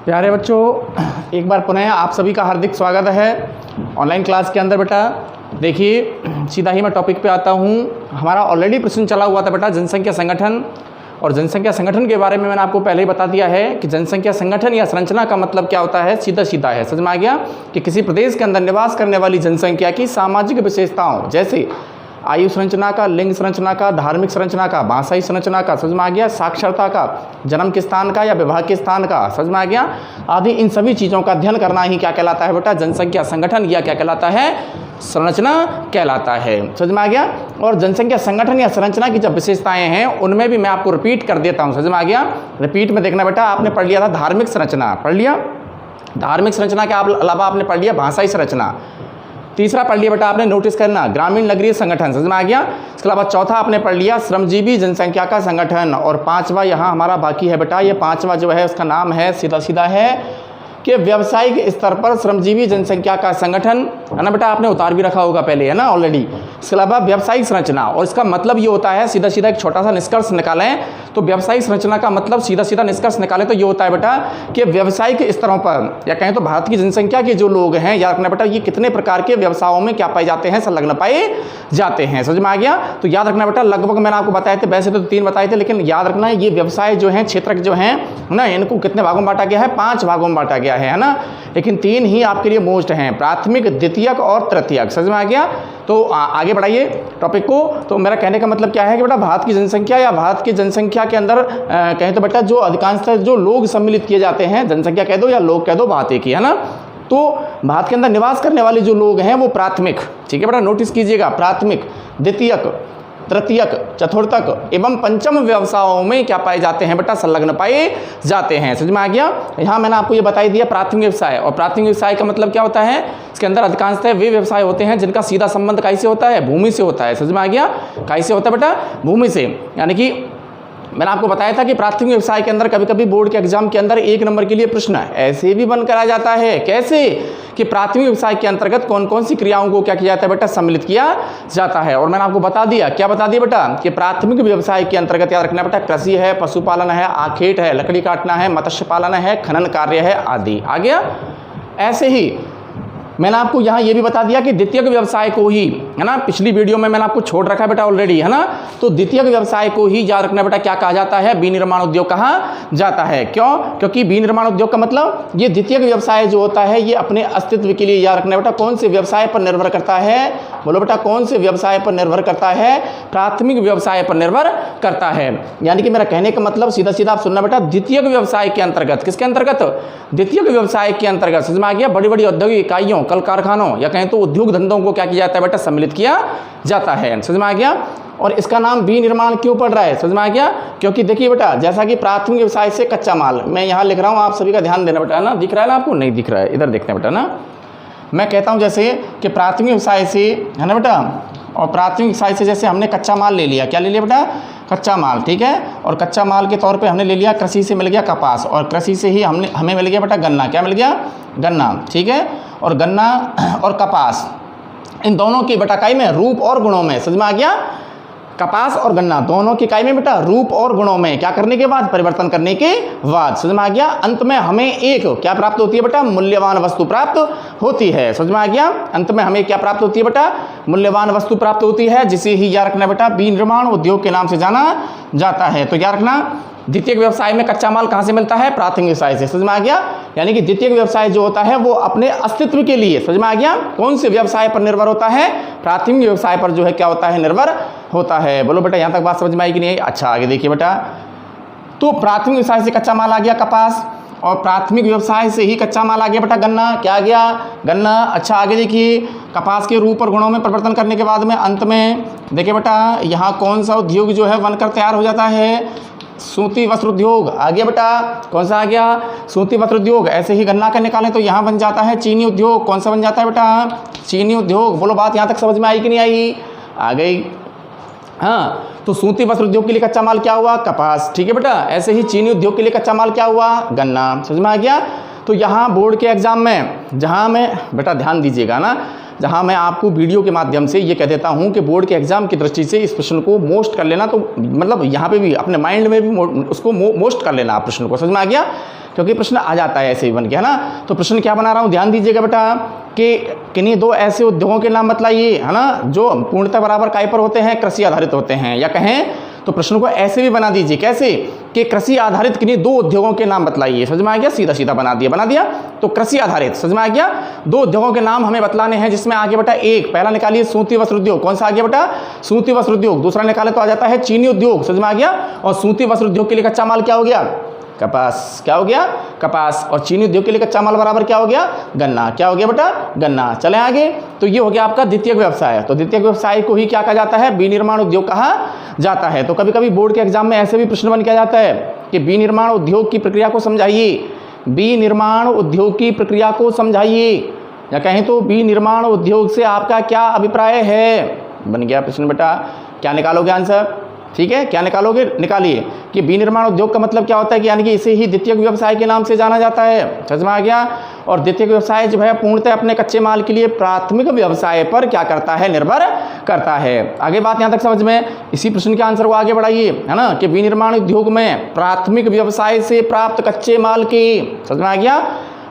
प्यारे बच्चों, एक बार पुनः आप सभी का हार्दिक स्वागत है ऑनलाइन क्लास के अंदर। बेटा देखिए, सीधा ही मैं टॉपिक पे आता हूँ। हमारा ऑलरेडी प्रश्न चला हुआ था बेटा जनसंख्या संगठन, और जनसंख्या संगठन के बारे में मैंने आपको पहले ही बता दिया है कि जनसंख्या संगठन या संरचना का मतलब क्या होता है। सीधा सीधा है, समझ में आ गया कि किसी प्रदेश के अंदर निवास करने वाली जनसंख्या की सामाजिक विशेषताओं, जैसे आयु संरचना का, लिंग संरचना का, धार्मिक संरचना का, भाषाई संरचना का, समझ में आ गया, साक्षरता का, जन्म के स्थान का या विवाह के स्थान का, समझ में आ गया, आदि इन सभी चीज़ों का अध्ययन करना ही क्या कहलाता है बेटा, जनसंख्या संगठन या क्या कहलाता है, संरचना कहलाता है। समझ में आ गया। और जनसंख्या संगठन या संरचना की जब विशेषताएं हैं उनमें भी मैं आपको रिपीट कर देता हूँ। समझ में आ गया। रिपीट में देखना बेटा, आपने पढ़ लिया था धार्मिक संरचना, पढ़ लिया। धार्मिक संरचना के अलावा आपने पढ़ लिया भाषाई संरचना। तीसरा पढ़ लिया बेटा आपने, नोटिस करना, ग्रामीण नगरीय संगठन। समझ में आ गया। इसके अलावा चौथा आपने पढ़ लिया श्रमजीवी जनसंख्या का संगठन। और पांचवा यहाँ हमारा बाकी है बेटा, ये पांचवा जो है उसका नाम है सीधा सीधा है कि व्यावसायिक स्तर पर श्रमजीवी जनसंख्या का संगठन, है ना बेटा, आपने उतार भी रखा होगा पहले, है ना ऑलरेडी। इसके अलावा व्यावसायिक संरचना, और इसका मतलब ये होता है, सीधा सीधा एक छोटा सा निष्कर्ष निकालें तो व्यावसायिक संरचना का मतलब सीधा सीधा निष्कर्ष निकालें तो ये होता है बेटा कि व्यावसायिक स्तरों पर, या कहें तो भारत की जनसंख्या के जो लोग हैं, याद रखना बेटा, ये कितने प्रकार के व्यवसायों में क्या पाए जाते हैं, संलग्न पाए जाते हैं। समझ में आ गया। तो याद रखना बेटा, लगभग मैंने आपको बताए थे, वैसे तो 3 बताए थे, लेकिन याद रखना ये व्यवसाय जो हैं, क्षेत्र जो हैं ना, इनको कितने भागों में बांटा गया है, 5 भागों में बांटा गया है ना, लेकिन 3 ही आपके लिए मोस्ट हैं, प्राथमिक, द्वितीयक और तृतीयक। समझ में आ गया। तो आगे बढ़ाइए टॉपिक को। तो मेरा कहने का मतलब क्या है कि बेटा भारत की जनसंख्या या भारत की जनसंख्या के अंदर कहें तो बेटा जो अधिकांशतः जो लोग सम्मिलित किए जाते हैं, जनसंख्या कह दो या लोग कह दो, बात एक ही है ना। तो भारत के अंदर निवास करने वाले जो लोग हैं वो प्राथमिक, ठीक है बेटा, नोटिस कीजिएगा, प्राथमिक, द्वितीयक, तृतीयक, चतुर्थक एवं पंचम व्यवसायों में क्या पाए जाते हैं बेटा, संलग्न पाए जाते हैं। समझ में आ गया। यहाँ मैंने आपको ये बताई दिया प्राथमिक व्यवसाय, और प्राथमिक व्यवसाय का मतलब क्या होता है, इसके अंदर अधिकांशतः वे व्यवसाय होते हैं जिनका सीधा संबंध कैसे होता है, भूमि से होता है। समझ में आ गया। कैसे होता है बेटा, भूमि से। यानी कि मैंने आपको बताया था कि प्राथमिक व्यवसाय के अंदर कभी कभी बोर्ड के एग्जाम के अंदर 1 नंबर के लिए प्रश्न ऐसे भी बनकर आ जाता है। कैसे कि प्राथमिक व्यवसाय के अंतर्गत कौन कौन सी क्रियाओं को क्या किया जाता है बेटा, सम्मिलित किया जाता है। और मैंने आपको बता दिया, क्या बता दिया बेटा, कि प्राथमिक व्यवसाय के अंतर्गत याद रखना बेटा, कृषि है, पशुपालन है, आखेट है, लकड़ी काटना है, मत्स्य पालन है, खनन कार्य है आदि। आ गया। ऐसे ही मैंने आपको यहाँ ये भी बता दिया कि द्वितीयक व्यवसाय को ही, है ना, पिछली वीडियो में मैंने आपको छोड़ रखा है बेटा ऑलरेडी, है ना। तो द्वितीयक व्यवसाय को ही याद रखना बेटा क्या कहा जाता है, विनिर्माण उद्योग कहा जाता है। क्यों? क्योंकि विनिर्माण उद्योग का मतलब ये द्वितीयक व्यवसाय जो होता है ये अपने अस्तित्व के लिए याद रखना बेटा कौन से व्यवसाय पर निर्भर करता है, बोलो बेटा, कौन से व्यवसाय पर निर्भर करता है, प्राथमिक व्यवसाय पर निर्भर करता है। यानी कि मेरा कहने का मतलब सीधा सीधा आप सुनना बेटा, द्वितीयक व्यवसाय के अंतर्गत, किसके अंतर्गत, द्वितीयक व्यवसाय के अंतर्गत, समझ में आ गया, बड़ी बड़ी औद्योगिक इकाइयों, कल कारखानों या कहें तो उद्योग धंधों को क्या किया जाता है बेटा, सम्मिलित किया जाता है। समझ में आ गया। और इसका नाम विनिर्माण क्यों पड़ रहा है, समझ में आ गया, क्योंकि देखिए बेटा, जैसा कि प्राथमिक व्यवसाय से कच्चा माल, मैं यहाँ लिख रहा हूँ, आप सभी का ध्यान देना बेटा, ना दिख रहा है ना आपको, नहीं दिख रहा है, इधर देखते हैं बेटा ना। मैं कहता हूँ जैसे कि प्राथमिक व्यवसाय से, है ना बेटा, और प्राथमिक व्यवसाय से जैसे हमने कच्चा माल ले लिया, क्या ले लिया बेटा, कच्चा माल, ठीक है। और कच्चा माल के तौर पे हमने ले लिया, कृषि से मिल गया कपास, और कृषि से ही हमें मिल गया बेटा गन्ना, क्या मिल गया, गन्ना, ठीक है। और गन्ना और कपास, इन दोनों की बेटा इकाई में रूप और गुणों में, समझ में आ गया, कपास और गन्ना दोनों की इकाई में बेटा रूप और गुणों में क्या करने के बाद, परिवर्तन करने के बाद, समझ में आ गया, अंत में हमें एक क्या प्राप्त होती है बेटा, मूल्यवान वस्तु प्राप्त होती है। समझ में आ गया। अंत में हमें क्या प्राप्त होती है बेटा, मूल्यवान वस्तु प्राप्त होती है, जिसे ही याद रखना बेटा विनिर्माण उद्योग के नाम से जाना जाता है। तो याद रखना, द्वितीयक व्यवसाय में कच्चा माल कहाँ से मिलता है, प्राथमिक व्यवसाय से। समझ में आ गया। यानी कि द्वितीयक व्यवसाय जो होता है वो अपने अस्तित्व के लिए, समझ में आ गया, कौन से व्यवसाय पर निर्भर होता है, प्राथमिक व्यवसाय पर जो है क्या होता है, निर्भर होता है। बोलो बेटा, यहाँ तक बात समझ में आई कि नहीं? अच्छा आगे देखिए बेटा, तो प्राथमिक व्यवसाय से कच्चा माल आ गया कपास, और प्राथमिक व्यवसाय से ही कच्चा माल आ गया बेटा गन्ना, क्या आ गया, गन्ना। अच्छा आगे देखिए, कपास के रूप और गुणों में परिवर्तन करने के बाद में अंत में देखिए बेटा यहाँ कौन सा उद्योग जो है बनकर तैयार हो जाता है, सूती वस्त्र उद्योग। आ गया बेटा, कौन सा आ गया, सूती वस्त्र उद्योग। ऐसे ही गन्ना का निकालें तो यहाँ बन जाता है चीनी उद्योग। कौन सा बन जाता है बेटा, चीनी उद्योग। बोलो बात यहाँ तक समझ में आई कि नहीं आई, आ गई। हाँ, तो सूती वस्त्र उद्योग के लिए कच्चा माल क्या हुआ, कपास, ठीक है बेटा। ऐसे ही चीनी उद्योग के लिए कच्चा माल क्या हुआ, गन्ना। समझ में आ गया। तो यहाँ बोर्ड के एग्जाम में, जहाँ मैं बेटा ध्यान दीजिएगा ना, जहां मैं आपको वीडियो के माध्यम से ये कह देता हूं कि बोर्ड के एग्जाम की दृष्टि से इस प्रश्न को मोस्ट कर लेना, तो मतलब यहाँ पे भी अपने माइंड में भी उसको मोस्ट कर लेना आप प्रश्न को, समझ में आ गया। क्योंकि प्रश्न आ जाता है ऐसे ही बन के, है ना। तो प्रश्न क्या बना रहा हूँ, ध्यान दीजिएगा बेटा कि किन्हीं दो ऐसे उद्योगों के नाम बतलाइए, है ना, जो पूर्णतः बराबर काय पर होते हैं, कृषि आधारित होते हैं। या कहें तो प्रश्न को ऐसे भी बना दीजिए, कैसे कि कृषि आधारित किन्हीं दो उद्योगों के नाम बतलाइए। समझ में आ गया, सीधा सीधा बना दिया। तो कृषि आधारित, समझ में आ गया, दो उद्योगों के नाम हमें बतलाने हैं, जिसमें आगे बेटा एक पहला निकालिए सूती वस्त्र उद्योग। कौन सा आ गया बेटा, सूती वस्त्र उद्योग। दूसरा निकाले तो आ जाता है चीनी उद्योग। समझ में आ गया। और सूती वस्त्र उद्योग के लिए कच्चा माल क्या हो गया, कपास। क्या हो गया, कपास। और चीनी उद्योग के लिए कच्चा माल बराबर क्या हो गया, गन्ना। क्या हो गया बेटा, गन्ना। चले आगे। तो ये हो गया आपका द्वितीयक व्यवसाय। तो द्वितीयक व्यवसाय को ही क्या कहा जाता है, विनिर्माण उद्योग कहा जाता है। तो कभी कभी बोर्ड के एग्जाम में ऐसे भी प्रश्न बन के आ जाता है कि विनिर्माण उद्योग की प्रक्रिया को समझाइए, विनिर्माण उद्योग की प्रक्रिया को समझाइए। या कहें तो विनिर्माण उद्योग से आपका क्या अभिप्राय है, बन गया प्रश्न बेटा। क्या निकालोगे आंसर, ठीक है, क्या निकालोगे, निकालिए कि विनिर्माण उद्योग का मतलब क्या होता है, कि यानी कि इसे ही द्वितीयक व्यवसाय के नाम से जाना जाता है। समझ में आ गया। और द्वितीयक व्यवसाय जो है पूर्णतः अपने कच्चे माल के लिए प्राथमिक व्यवसाय पर क्या करता है, निर्भर करता है। आगे बात यहाँ तक समझ में। इसी प्रश्न के आंसर को आगे बढ़ाइए, है ना, कि विनिर्माण उद्योग में प्राथमिक व्यवसाय से प्राप्त कच्चे माल की, समझ में आ गया,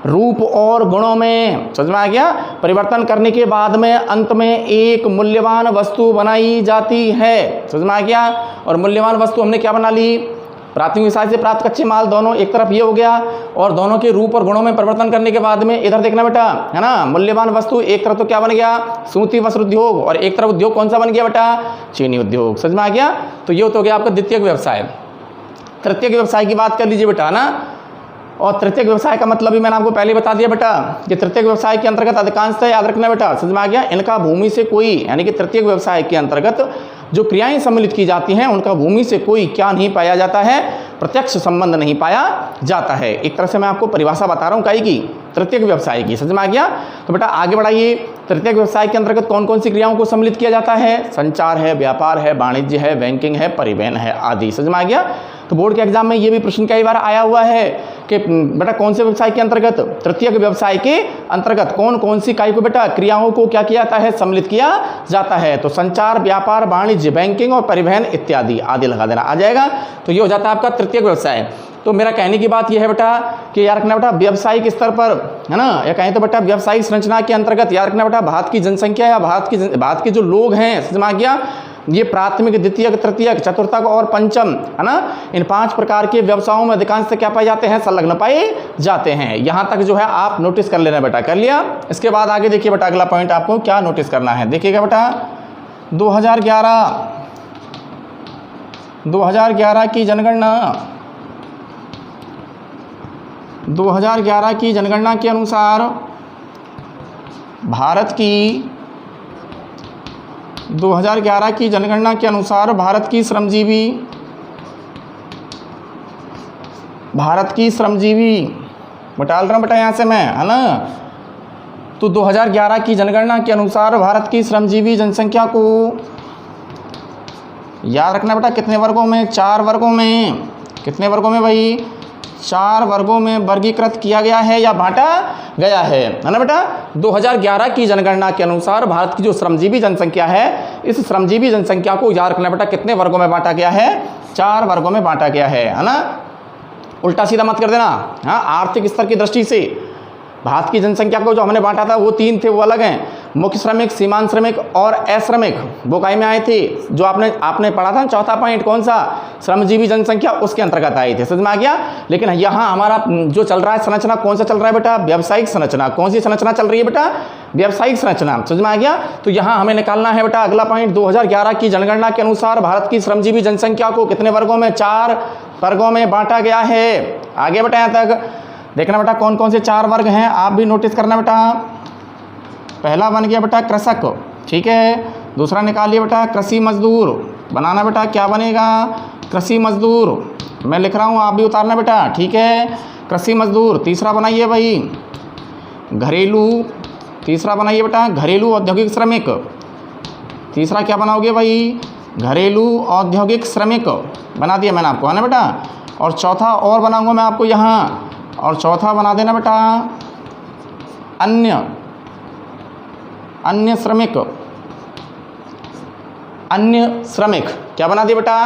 रूप और गुणों में, समझ में आ गया, परिवर्तन करने के बाद में अंत में एक मूल्यवान वस्तु बनाई जाती है। समझ में आ गया। और मूल्यवान वस्तु हमने क्या बना ली, प्राथमिक व्यवसाय से प्राप्त कच्चे माल, दोनों एक तरफ ये हो गया, और दोनों के रूप और गुणों में परिवर्तन करने के बाद में इधर देखना बेटा, है ना, मूल्यवान वस्तु एक तरफ तो क्या बन गया, सूती वस्त्र उद्योग, और एक तरफ उद्योग कौन सा बन गया बेटा, चीनी उद्योग। समझ में आ गया। तो ये तो हो गया आपका द्वितीयक व्यवसाय। तृतीयक व्यवसाय की बात कर लीजिए बेटा ना। और तृतीयक व्यवसाय का मतलब भी मैंने आपको पहले बता दिया बेटा कि तृतीयक व्यवसाय के अंतर्गत अधिकांशतः याद रखना बेटा, समझ में आ गया, इनका भूमि से कोई, यानी कि तृतीयक व्यवसाय के अंतर्गत जो क्रियाएं सम्मिलित की जाती हैं उनका भूमि से कोई क्या नहीं पाया जाता है, प्रत्यक्ष संबंध नहीं पाया जाता है। एक तरह से मैं आपको परिभाषा बता रहा हूँ काई की, तृतीयक व्यवसाय की। समझ में आ गया। तो बेटा आगे बढ़ाइए। तृतीयक व्यवसाय के अंतर्गत कौन कौन सी क्रियाओं को सम्मिलित किया जाता है, संचार है, व्यापार है, वाणिज्य है, बैंकिंग है, परिवहन है आदि। समझ में आ गया। तो बोर्ड के एग्जाम में ये भी प्रश्न कई बार आया हुआ है कि बेटा कौन से व्यवसाय के अंतर्गत, तृतीयक व्यवसाय के अंतर्गत कौन कौन सी काय को बेटा क्रियाओं को क्या किया जाता है, सम्मिलित किया जाता है। तो संचार, व्यापार, वाणिज्य, बैंकिंग और परिवहन इत्यादि आदि लगा देना, आ जाएगा। तो ये हो जाता है आपका तृतीयक व्यवसाय। तो मेरा कहने की बात यह है बेटा कि याद रखना बेटा व्यावसायिक स्तर पर, है ना, या कहें तो बेटा व्यावसायिक संरचना के अंतर्गत याद रखना बेटा भारत की जनसंख्या या भारत के जो लोग हैं, समझ में आ गया, ये प्राथमिक, द्वितीयक, तृतीयक, चतुर्थक और पंचम, है ना, इन 5 प्रकार के व्यवसायों में अधिकांश क्या पाए जाते हैं, संलग्न पाए जाते हैं। यहाँ तक जो है आप नोटिस कर लेना बेटा, कर लिया। इसके बाद आगे देखिए बेटा अगला पॉइंट आपको क्या नोटिस करना है, देखिएगा बेटा 2011 की जनगणना, 2011 की जनगणना के अनुसार भारत की 2011 की जनगणना के अनुसार भारत की श्रमजीवी बटाल रहा हूँ बेटा यहाँ से मैं, है ना। तो 2011 की जनगणना के अनुसार भारत की श्रमजीवी जनसंख्या को याद रखना बेटा कितने वर्गों में, 4 वर्गों में। कितने वर्गों में भाई, 4 वर्गों में वर्गीकृत किया गया है या बांटा गया है ना बेटा। 2011 की जनगणना के अनुसार भारत की जो श्रमजीवी जनसंख्या है, इस श्रमजीवी जनसंख्या को याद रखना बेटा कितने वर्गों में बांटा गया है, 4 वर्गों में बांटा गया है ना। उल्टा सीधा मत कर देना। हाँ, आर्थिक स्तर की दृष्टि से भारत की जनसंख्या को जो हमने बांटा था वो 3 थे, वो अलग हैं, मुख्य श्रमिक, सीमांत श्रमिक और अश्रमिक। वो काय में आए थे, जो आपने पढ़ा था चौथा पॉइंट कौन सा, श्रमजीवी जनसंख्या, उसके अंतर्गत आए थे। समझ में आ गया। लेकिन यहाँ हमारा जो चल रहा है संरचना, कौन सा चल रहा है बेटा, व्यावसायिक संरचना। कौन सी संरचना चल रही है बेटा, व्यावसायिक संरचना। समझ में आ गया। तो यहाँ हमें निकालना है बेटा अगला पॉइंट, 2011 की जनगणना के अनुसार भारत की श्रमजीवी जनसंख्या को कितने वर्गों में, 4 वर्गों में बांटा गया है। आगे बेटा यहाँ तक देखना बेटा कौन कौन से 4 वर्ग हैं, आप भी नोटिस करना बेटा। पहला बन गया बेटा कृषक, ठीक है। दूसरा निकालिए बेटा कृषि मजदूर, बनाना बेटा क्या बनेगा, कृषि मजदूर। मैं लिख रहा हूँ, आप भी उतारना बेटा, ठीक है, कृषि मजदूर। तीसरा बनाइए भाई घरेलू, तीसरा बनाइए बेटा घरेलू औद्योगिक श्रमिक। तीसरा क्या बनाओगे भाई, घरेलू औद्योगिक श्रमिक बना दिया मैंने आपको, है ना बेटा। और चौथा और बनाऊंगा मैं आपको यहाँ, और चौथा बना देना बेटा अन्य श्रमिक। अन्य श्रमिक, क्या बना दिया बेटा,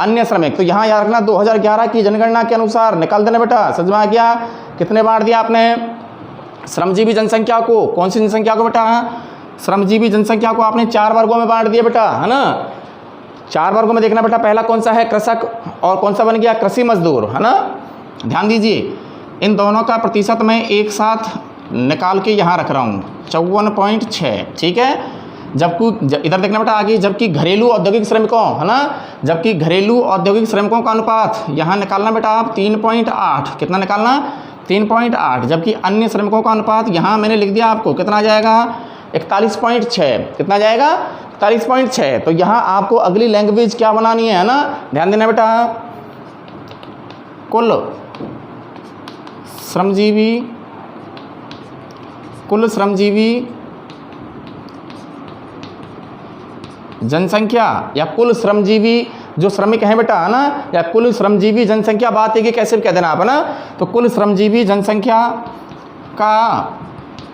अन्य श्रमिक। तो यहाँ याद रखना 2011 की जनगणना के अनुसार निकाल देना बेटा, समझ में आ गया। कितने बांट दिया आपने श्रमजीवी जनसंख्या को, कौन सी जनसंख्या को बेटा, श्रमजीवी जनसंख्या को आपने 4 वर्गों में बांट दिया बेटा, है ना। 4 वर्गों में देखना बेटा, पहला कौन सा है, कृषक, और कौन सा बन गया, कृषि मजदूर, है ना। ध्यान दीजिए, इन दोनों का प्रतिशत मैं एक साथ निकाल के यहाँ रख रहा हूँ, 54.6, ठीक है। जबकि इधर देखना बेटा आगे, जबकि घरेलू औद्योगिक श्रमिकों, है ना, जबकि घरेलू औद्योगिक श्रमिकों का अनुपात यहाँ निकालना बेटा आप 3.8, कितना निकालना, 3.8। जबकि अन्य श्रमिकों का अनुपात यहाँ मैंने लिख दिया आपको, कितना आ जाएगा, 41.6, कितना आ जाएगा, 41.6। तो यहाँ आपको अगली लैंग्वेज क्या बनानी है ना, ध्यान देना बेटा, कुल श्रमजीवी जनसंख्या, या कुल श्रमजीवी जो श्रमिक हैं बेटा, है ना, या कुल श्रमजीवी जनसंख्या, बात है कि कैसे भी कह देना आप, है ना। तो कुल श्रमजीवी जनसंख्या का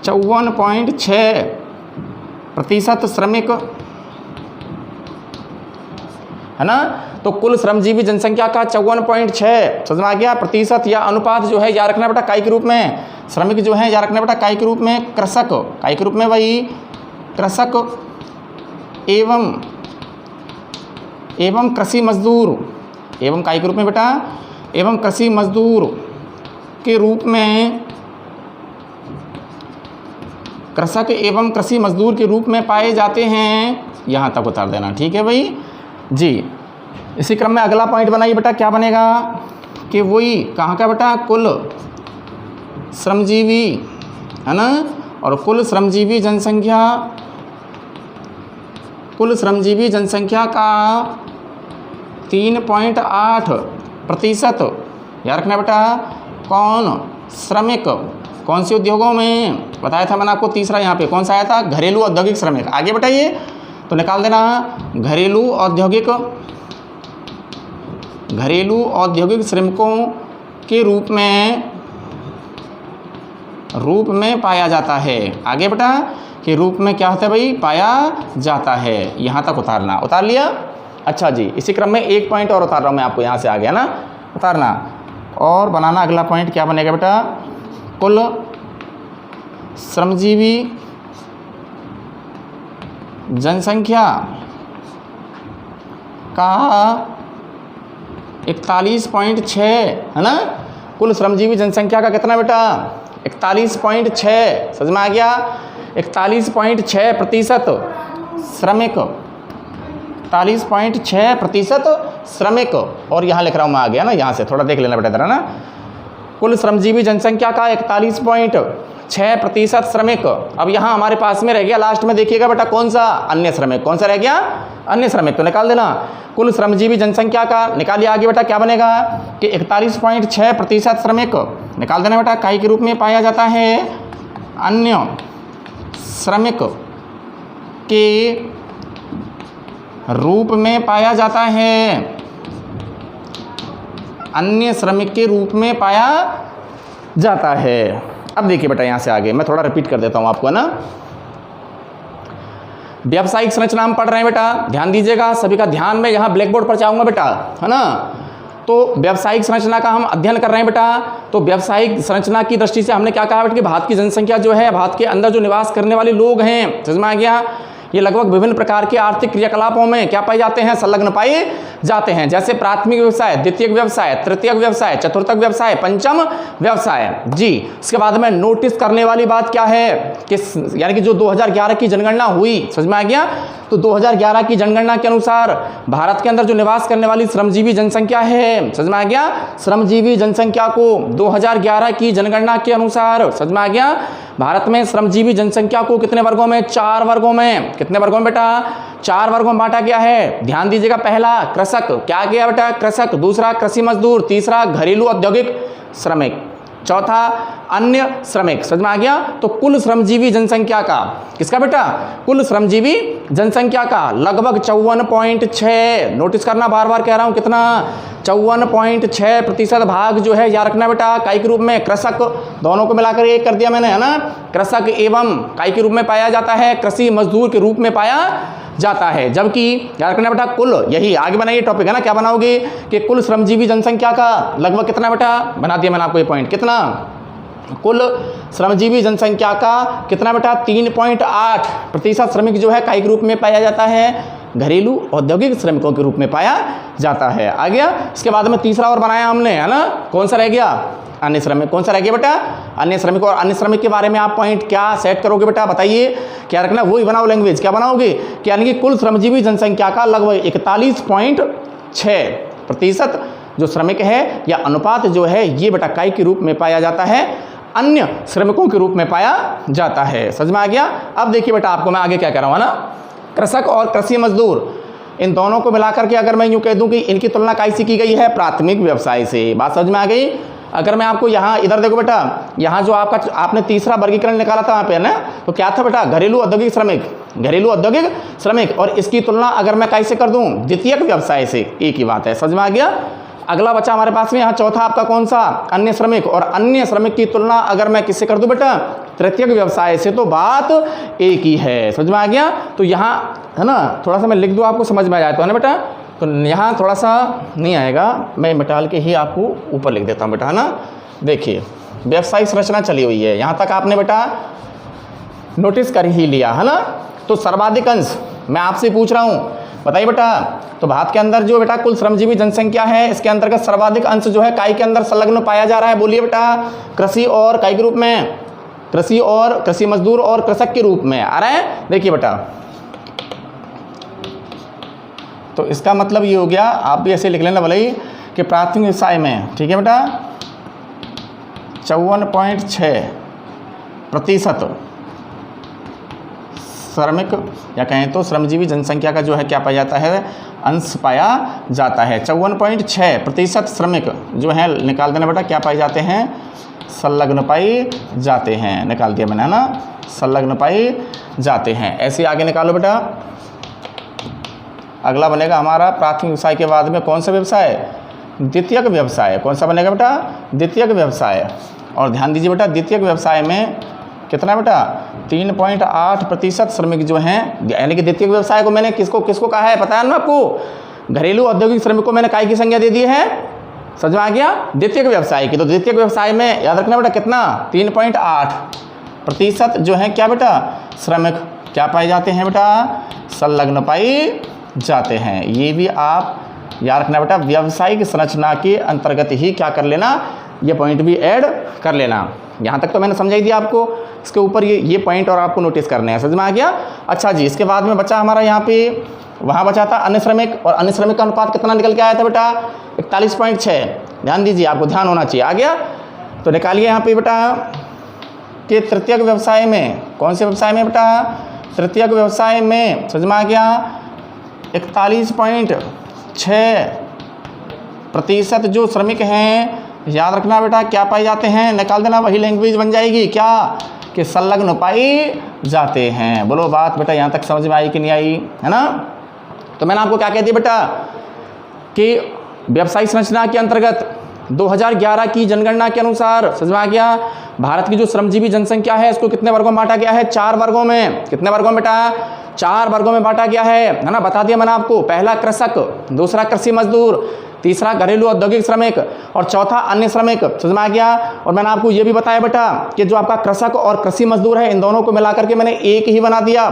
54.6% श्रमिक, है ना। तो कुल श्रमजीवी जनसंख्या का 54.6 समझ में आ गया प्रतिशत या अनुपात जो है याद रखना बेटा काय के रूप में, श्रमिक जो है याद रखना बेटा काय के रूप में, कृषक, काय के रूप में भाई, कृषक एवं कृषि मजदूर, एवं काय के रूप में बेटा, एवं कृषि मजदूर के रूप में, कृषक एवं कृषि मजदूर के रूप में पाए जाते हैं। यहाँ तक उतार देना, ठीक है भाई जी। इसी क्रम में अगला पॉइंट बनाइए बेटा, क्या बनेगा कि वही कहाँ का बेटा, कुल श्रमजीवी, है ना, और कुल श्रमजीवी जनसंख्या का 3.8% याद रखना बेटा, कौन, श्रमिक, कौन से उद्योगों में, बताया था मैंने आपको, तीसरा यहाँ पे कौन सा आया था, घरेलू औद्योगिक श्रमिक। आगे बताइए, तो निकाल देना घरेलू औद्योगिक श्रमिकों के रूप में पाया जाता है। आगे बेटा के रूप में क्या होता है भाई, पाया जाता है। यहाँ तक उतारना, उतार लिया। अच्छा जी, इसी क्रम में एक पॉइंट और उतार रहा हूँ मैं आपको, यहाँ से आ गया ना, उतारना और बनाना। अगला पॉइंट क्या बनेगा बेटा, कुल श्रमजीवी जनसंख्या का 41.6, है ना। कुल श्रमजीवी जनसंख्या का कितना बेटा, 41.6, समझ में आ गया, 41.6% श्रमिक, 41.6% श्रमिक। और यहाँ लिख रहा हूँ मैं, आ गया ना, यहाँ से थोड़ा देख लेना बेटा इधर, है ना। कुल श्रमजीवी जनसंख्या का 41.6% श्रमिक। अब यहाँ हमारे पास में रह गया लास्ट में, देखिएगा बेटा कौन सा, अन्य श्रमिक, कौन सा रह गया, अन्य श्रमिक। तो निकाल देना कुल श्रमजीवी जनसंख्या का, निकालिए आगे बेटा क्या बनेगा कि 41.6% श्रमिक, निकाल देना बेटा काय के रूप में पाया जाता है, अन्य श्रमिक के रूप में पाया जाता है, अन्य श्रमिक के रूप में पाया जाता है। अब देखिए बेटा यहाँ से आगे मैं थोड़ा रिपीट कर देता हूँ आपको, है ना। व्यावसायिक संरचना हम पढ़ रहे हैं बेटा, ध्यान दीजिएगा, सभी का ध्यान में यहाँ ब्लैक बोर्ड पर चाहूँगा बेटा, है ना। तो व्यावसायिक संरचना का हम अध्ययन कर रहे हैं बेटा। तो व्यावसायिक संरचना की दृष्टि से हमने क्या कहा बेटा कि भारत की जनसंख्या जो है, भारत के अंदर जो निवास करने वाले लोग हैं, समझ में आ गया, ये लगभग विभिन्न प्रकार के आर्थिक क्रियाकलापों में क्या पाए जाते हैं, संलग्न पाए जाते हैं। जैसे प्राथमिक व्यवसाय, द्वितीयक व्यवसाय, तृतीयक व्यवसाय, चतुर्थक व्यवसाय, पंचम व्यवसाय जी। इसके बाद में नोटिस करने वाली बात क्या है कि यानी कि जो 2011 की जनगणना हुई, समझ में आ गया, तो 2011 की जनगणना के अनुसार भारत के अंदर जो निवास करने वाली श्रमजीवी जनसंख्या है, समझ में आ गया, श्रमजीवी जनसंख्या को 2011 की जनगणना के अनुसार, समझ में आ गया, भारत में श्रमजीवी जनसंख्या को कितने वर्गों में, 4 वर्गों में, कितने वर्गों में बेटा, 4 वर्गों में बांटा गया है। ध्यान दीजिएगा, पहला कृषक, क्या गया बेटा, कृषक, दूसरा कृषि मजदूर, तीसरा घरेलू औद्योगिक श्रमिक, चौथा अन्य श्रमिक, समझ में आ गया। तो कुल श्रमजीवी जनसंख्या का, किसका बेटा, कुल श्रमजीवी जनसंख्या का लगभग 54.6, नोटिस करना, बार बार कह रहा हूं, कितना, 54.6% भाग जो है याद रखना बेटा काय के रूप में, कृषक, दोनों को मिलाकर एक कर दिया मैंने, है ना, कृषक एवं काय के रूप में पाया जाता है, कृषि मजदूर के रूप में पाया जाता है। जबकि याद रखना बेटा कुल, यही आगे बनाइए टॉपिक है ना, क्या बनाओगे कि कुल श्रमजीवी जनसंख्या का लगभग कितना बेटा, बना दिया मैंने आपको ये पॉइंट, कितना कुल श्रमजीवी जनसंख्या का कितना बेटा 3.8% श्रमिक जो है कायिक रूप में पाया जाता है, घरेलू औद्योगिक श्रमिकों के रूप में पाया जाता है। आ गया। इसके बाद में तीसरा और बनाया हमने, है ना, कौन सा रह गया, अन्य श्रमिक। कौन सा रह गया बेटा, अन्य श्रमिक। और अन्य श्रमिक के बारे में आप पॉइंट क्या सेट करोगे बेटा, बताइए क्या रखना, वही बनाओ लैंग्वेज, क्या बनाओगे कि यानी कि कुल श्रमजीवी जनसंख्या का लगभग 41.6% जो श्रमिक है या अनुपात जो है ये बेटा कायिक के रूप में पाया जाता है, अन्य श्रमिकों के रूप में पाया जाता है। समझ में आ गया। अब देखिए बेटा आपको मैं आगे क्या कह रहा हूँ ना, कृषक और कृषि मजदूर इन दोनों को मिलाकर के अगर मैं यूँ कह दूँ कि इनकी तुलना कैसे की गई है, प्राथमिक व्यवसाय से। बात समझ में आ गई। अगर मैं आपको यहाँ इधर देखो बेटा, यहाँ जो आपने तीसरा वर्गीकरण निकाला था वहाँ पे, है ना, तो क्या था बेटा, घरेलू औद्योगिक श्रमिक, घरेलू औद्योगिक श्रमिक, और इसकी तुलना अगर मैं कैसे कर दूँ, द्वितीयक व्यवसाय से। एक ही बात है, समझ में आ गया। अगला बच्चा हमारे पास में यहाँ चौथा आपका कौन सा, अन्य श्रमिक। और अन्य श्रमिक की तुलना अगर मैं किससे कर दूं बेटा, तृतीयक व्यवसाय से। तो बात एक ही है, समझ में आ गया। तो यहाँ है ना, थोड़ा सा मैं लिख दूँ आपको समझ में आ जाए तो, है ना बेटा। तो यहाँ थोड़ा सा नहीं आएगा, मैं मिटाल के ही आपको ऊपर लिख देता हूँ बेटा, है ना। देखिए व्यवसायिक संरचना चली हुई है, यहाँ तक आपने बेटा नोटिस कर ही लिया, है ना। तो सर्वाधिक अंश मैं आपसे पूछ रहा हूँ, बताइए बेटा। तो भारत के अंदर जो बेटा कुल श्रमजीवी जनसंख्या है, इसके अंतर्गत सर्वाधिक अंश जो है कायिक के अंदर संलग्न पाया जा रहा है। बोलिए बेटा, कृषि और कायिक रूप में, कृषि और कृषि मजदूर और कृषक के रूप में आ रहा है। देखिए बेटा, तो इसका मतलब ये हो गया, आप भी ऐसे लिख लेना भले ही, कि प्राथमिक व्यवसाय में, ठीक है बेटा, 54.6% श्रमिक या कहें तो श्रमजीवी जनसंख्या का जो है क्या पाया जाता है, अंश पाया जाता है। 54.6% श्रमिक जो है निकाल देना बेटा, क्या पाए जाते हैं, संलग्न पाए जाते हैं। निकाल दिया मैंने, है ना, संलग्न पाए जाते हैं। ऐसे आगे निकालो बेटा। अगला बनेगा हमारा प्राथमिक व्यवसाय के बाद में कौन सा व्यवसाय, द्वितीयक व्यवसाय। कौन सा बनेगा बेटा, द्वितीयक व्यवसाय। और ध्यान दीजिए बेटा, द्वितीयक व्यवसाय में कितना बेटा, 3.8% श्रमिक जो हैं, यानी कि द्वितीयक व्यवसाय को मैंने किसको किसको कहा है, पता है ना आपको, घरेलू औद्योगिक श्रमिक को मैंने काय की संज्ञा दे दी है। समझ में आ गया, द्वितीयक व्यवसाय की। तो द्वितीयक व्यवसाय में याद रखना बेटा कितना, 3.8% जो है क्या बेटा, श्रमिक क्या पाए जाते हैं बेटा, संलग्न पाए जाते हैं। ये भी आप याद रखना बेटा, व्यावसायिक संरचना के अंतर्गत ही क्या कर लेना, ये पॉइंट भी ऐड कर लेना। यहाँ तक तो मैंने समझाई दिया आपको, इसके ऊपर ये पॉइंट और आपको नोटिस करने हैं। समझ में आ गया। अच्छा जी, इसके बाद में बचा हमारा यहाँ पे, वहाँ बचा था अन्य श्रमिक, और अन्य श्रमिक का अनुपात कितना निकल के आया था बेटा, 41.6। ध्यान दीजिए, आपको ध्यान होना चाहिए। आ गया। तो निकालिए यहाँ पे बेटा कि तृतीयक व्यवसाय में, कौन से व्यवसाय में बेटा, तृतीयक व्यवसाय में, समझ में आ गया, 41.6% जो श्रमिक हैं, याद रखना बेटा क्या पाए जाते हैं, निकाल देना, वही लैंग्वेज बन जाएगी क्या, कि संलग्न पाए जाते हैं। बोलो बात बेटा, यहाँ तक समझ में आई कि नहीं आई, है ना। तो मैंने आपको क्या कह दिया बेटा कि व्यवसायिक संरचना के अंतर्गत 2011 की जनगणना के अनुसार, समझ में आ गया, भारत की जो श्रमजीवी जनसंख्या है इसको कितने वर्गों में बांटा गया है, 4 वर्गों में। कितने वर्गों में बेटा, 4 वर्गों में बांटा गया है ना, बता दिया मैंने आपको। पहला कृषक, दूसरा कृषि मजदूर, तीसरा घरेलू औद्योगिक श्रमिक, और चौथा अन्य श्रमिक। समझ में आ गया। और मैंने आपको ये भी बताया बेटा कि जो आपका कृषक और कृषि मजदूर है, इन दोनों को मिलाकर के मैंने एक ही बना दिया।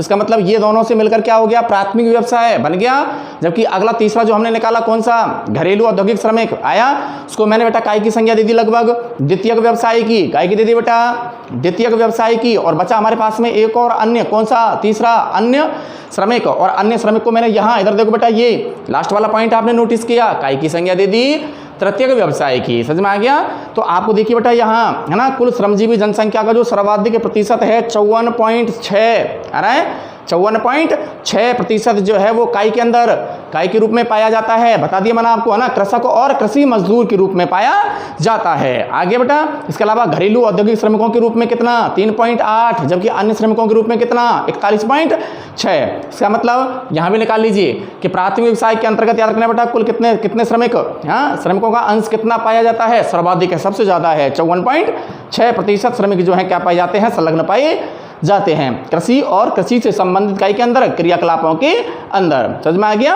इसका मतलब ये दोनों से मिलकर क्या हो गया, प्राथमिक व्यवसाय बन गया। जबकि अगला तीसरा जो हमने निकाला कौन सा, घरेलू औद्योगिक श्रमिक आया, उसको मैंने बेटा काय की संज्ञा दे दी, लगभग द्वितीयक व्यवसाय की। काय की दे दी बेटा, द्वितीयक व्यवसाय की। और बचा हमारे पास में एक और अन्य, कौन सा, तीसरा अन्य श्रमिक। और अन्य श्रमिक को मैंने यहाँ इधर देखो बेटा, ये लास्ट वाला पॉइंट आपने नोटिस किया, काय की संज्ञा दे दी तृतीयक व्यवसाय की। समझ में आ गया। तो आपको देखिए बेटा यहाँ, है ना, कुल श्रमजीवी जनसंख्या का जो सर्वाधिक प्रतिशत है 54.6 आ रहा है, 54.6% जो है वो काय के अंदर, काय के रूप में पाया जाता है। बता दिया मैंने आपको, है ना, कृषक और कृषि मजदूर के रूप में पाया जाता है। आगे बेटा, इसके अलावा घरेलू औद्योगिक श्रमिकों के रूप में कितना, 3.8, जबकि अन्य श्रमिकों के रूप में कितना, 41.6। इसका मतलब यहाँ भी निकाल लीजिए कि प्राथमिक व्यवसाय के अंतर्गत याद रखना बेटा, कुल कितने श्रमिक, हाँ, श्रमिकों का अंश कितना पाया जाता है, सर्वाधिक है, सबसे ज्यादा है, 54.6% श्रमिक जो है क्या पाए जाते हैं, संलग्न पाए जाते हैं, कृषि और कृषि से संबंधित इकाई के अंदर, क्रियाकलापों के अंदर। समझ में आ गया?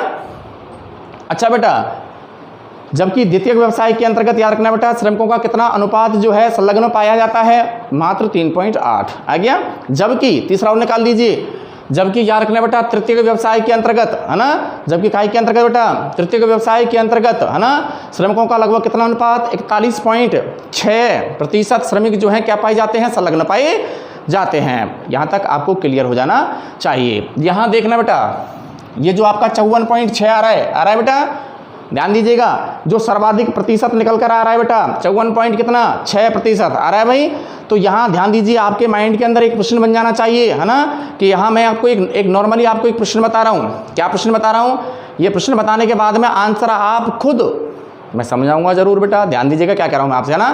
अच्छा बेटा, जबकि द्वितीयक व्यवसाय के अंतर्गत याद रखना बेटा, श्रमिकों का कितना अनुपात जो है संलग्न पाया जाता है? मात्र 3.8 आ गया। जबकि तीसरा और निकाल दीजिए, जबकि याद रखना बेटा तृतीयक व्यवसाय के अंतर्गत, है ना, जबकि इकाई के अंतर्गत बेटा तृतीयक व्यवसाय के अंतर्गत, है ना, श्रमिकों का लगभग कितना अनुपात? 41.6% श्रमिक जो है क्या पाए जाते हैं? संलग्न पाए जाते हैं। यहाँ तक आपको क्लियर हो जाना चाहिए। यहाँ देखना बेटा, ये जो आपका 54.6 आ रहा है बेटा, ध्यान दीजिएगा, जो सर्वाधिक प्रतिशत निकल कर आ रहा है बेटा 54.6% आ रहा है भाई। तो यहाँ ध्यान दीजिए, आपके माइंड के अंदर एक प्रश्न बन जाना चाहिए, है ना, कि यहाँ मैं आपको एक नॉर्मली आपको एक प्रश्न बता रहा हूँ। क्या प्रश्न बता रहा हूँ? ये प्रश्न बताने के बाद में आंसर आप खुद, मैं समझाऊंगा जरूर बेटा, ध्यान दीजिएगा क्या कह रहा हूँ मैं आपसे, है ना,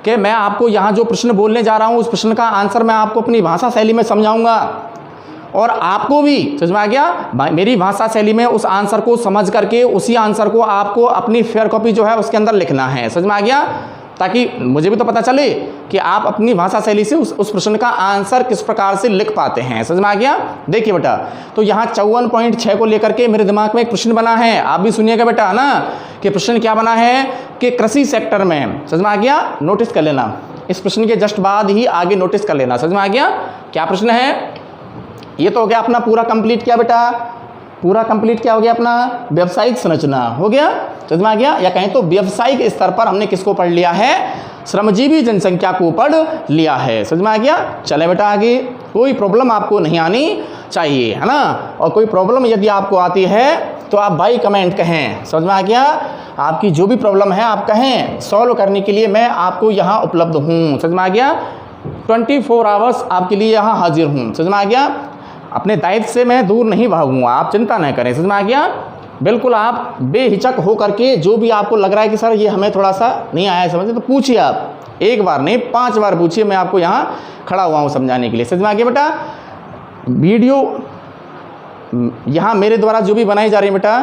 कि मैं आपको यहाँ जो प्रश्न बोलने जा रहा हूँ उस प्रश्न का आंसर मैं आपको अपनी भाषा शैली में समझाऊंगा, और आपको भी समझ में आ गया मेरी भाषा शैली में उस आंसर को समझ करके उसी आंसर को आपको अपनी फेयर कॉपी जो है उसके अंदर लिखना है। समझ में आ गया? ताकि मुझे भी तो पता चले कि आप अपनी भाषा शैली से उस प्रश्न का आंसर किस प्रकार से लिख पाते हैं। समझ में आ गया? देखिए बेटा, तो यहाँ 54.6 को लेकर के मेरे दिमाग में एक प्रश्न बना है, आप भी सुनिएगा बेटा, ना, कि प्रश्न क्या बना है कि कृषि सेक्टर में, समझ में आ गया, नोटिस कर लेना, इस प्रश्न के जस्ट बाद ही आगे नोटिस कर लेना। समझ में आ गया क्या प्रश्न है? ये तो हो गया अपना पूरा कंप्लीट, क्या बेटा, पूरा कंप्लीट क्या हो गया अपना? व्यावसायिक संरचना हो गया। समझ में आ गया? या कहें तो व्यावसायिक स्तर पर हमने किसको पढ़ लिया है? श्रमजीवी जनसंख्या को पढ़ लिया है। समझ में आ गया? चले बेटा आगे, कोई प्रॉब्लम आपको नहीं आनी चाहिए, है ना, और कोई प्रॉब्लम यदि आपको आती है तो आप भाई कमेंट कहें। समझ में आ गया? आपकी जो भी प्रॉब्लम है आप कहें, सॉल्व करने के लिए मैं आपको यहाँ उपलब्ध हूँ। समझ में आ गया? 24 आवर्स आपके लिए यहाँ हाजिर हूँ। समझ में आ गया? अपने दायित्व से मैं दूर नहीं भागूंगा, आप चिंता न करें। समझ में आ गया? बिल्कुल आप बेहिचक हो करके जो भी आपको लग रहा है कि सर ये हमें थोड़ा सा नहीं आया है समझ, तो पूछिए, आप एक बार नहीं 5 बार पूछिए, मैं आपको यहाँ खड़ा हुआ हूँ समझाने के लिए। समझ में आ गया बेटा? वीडियो यहाँ मेरे द्वारा जो भी बनाई जा रही है बेटा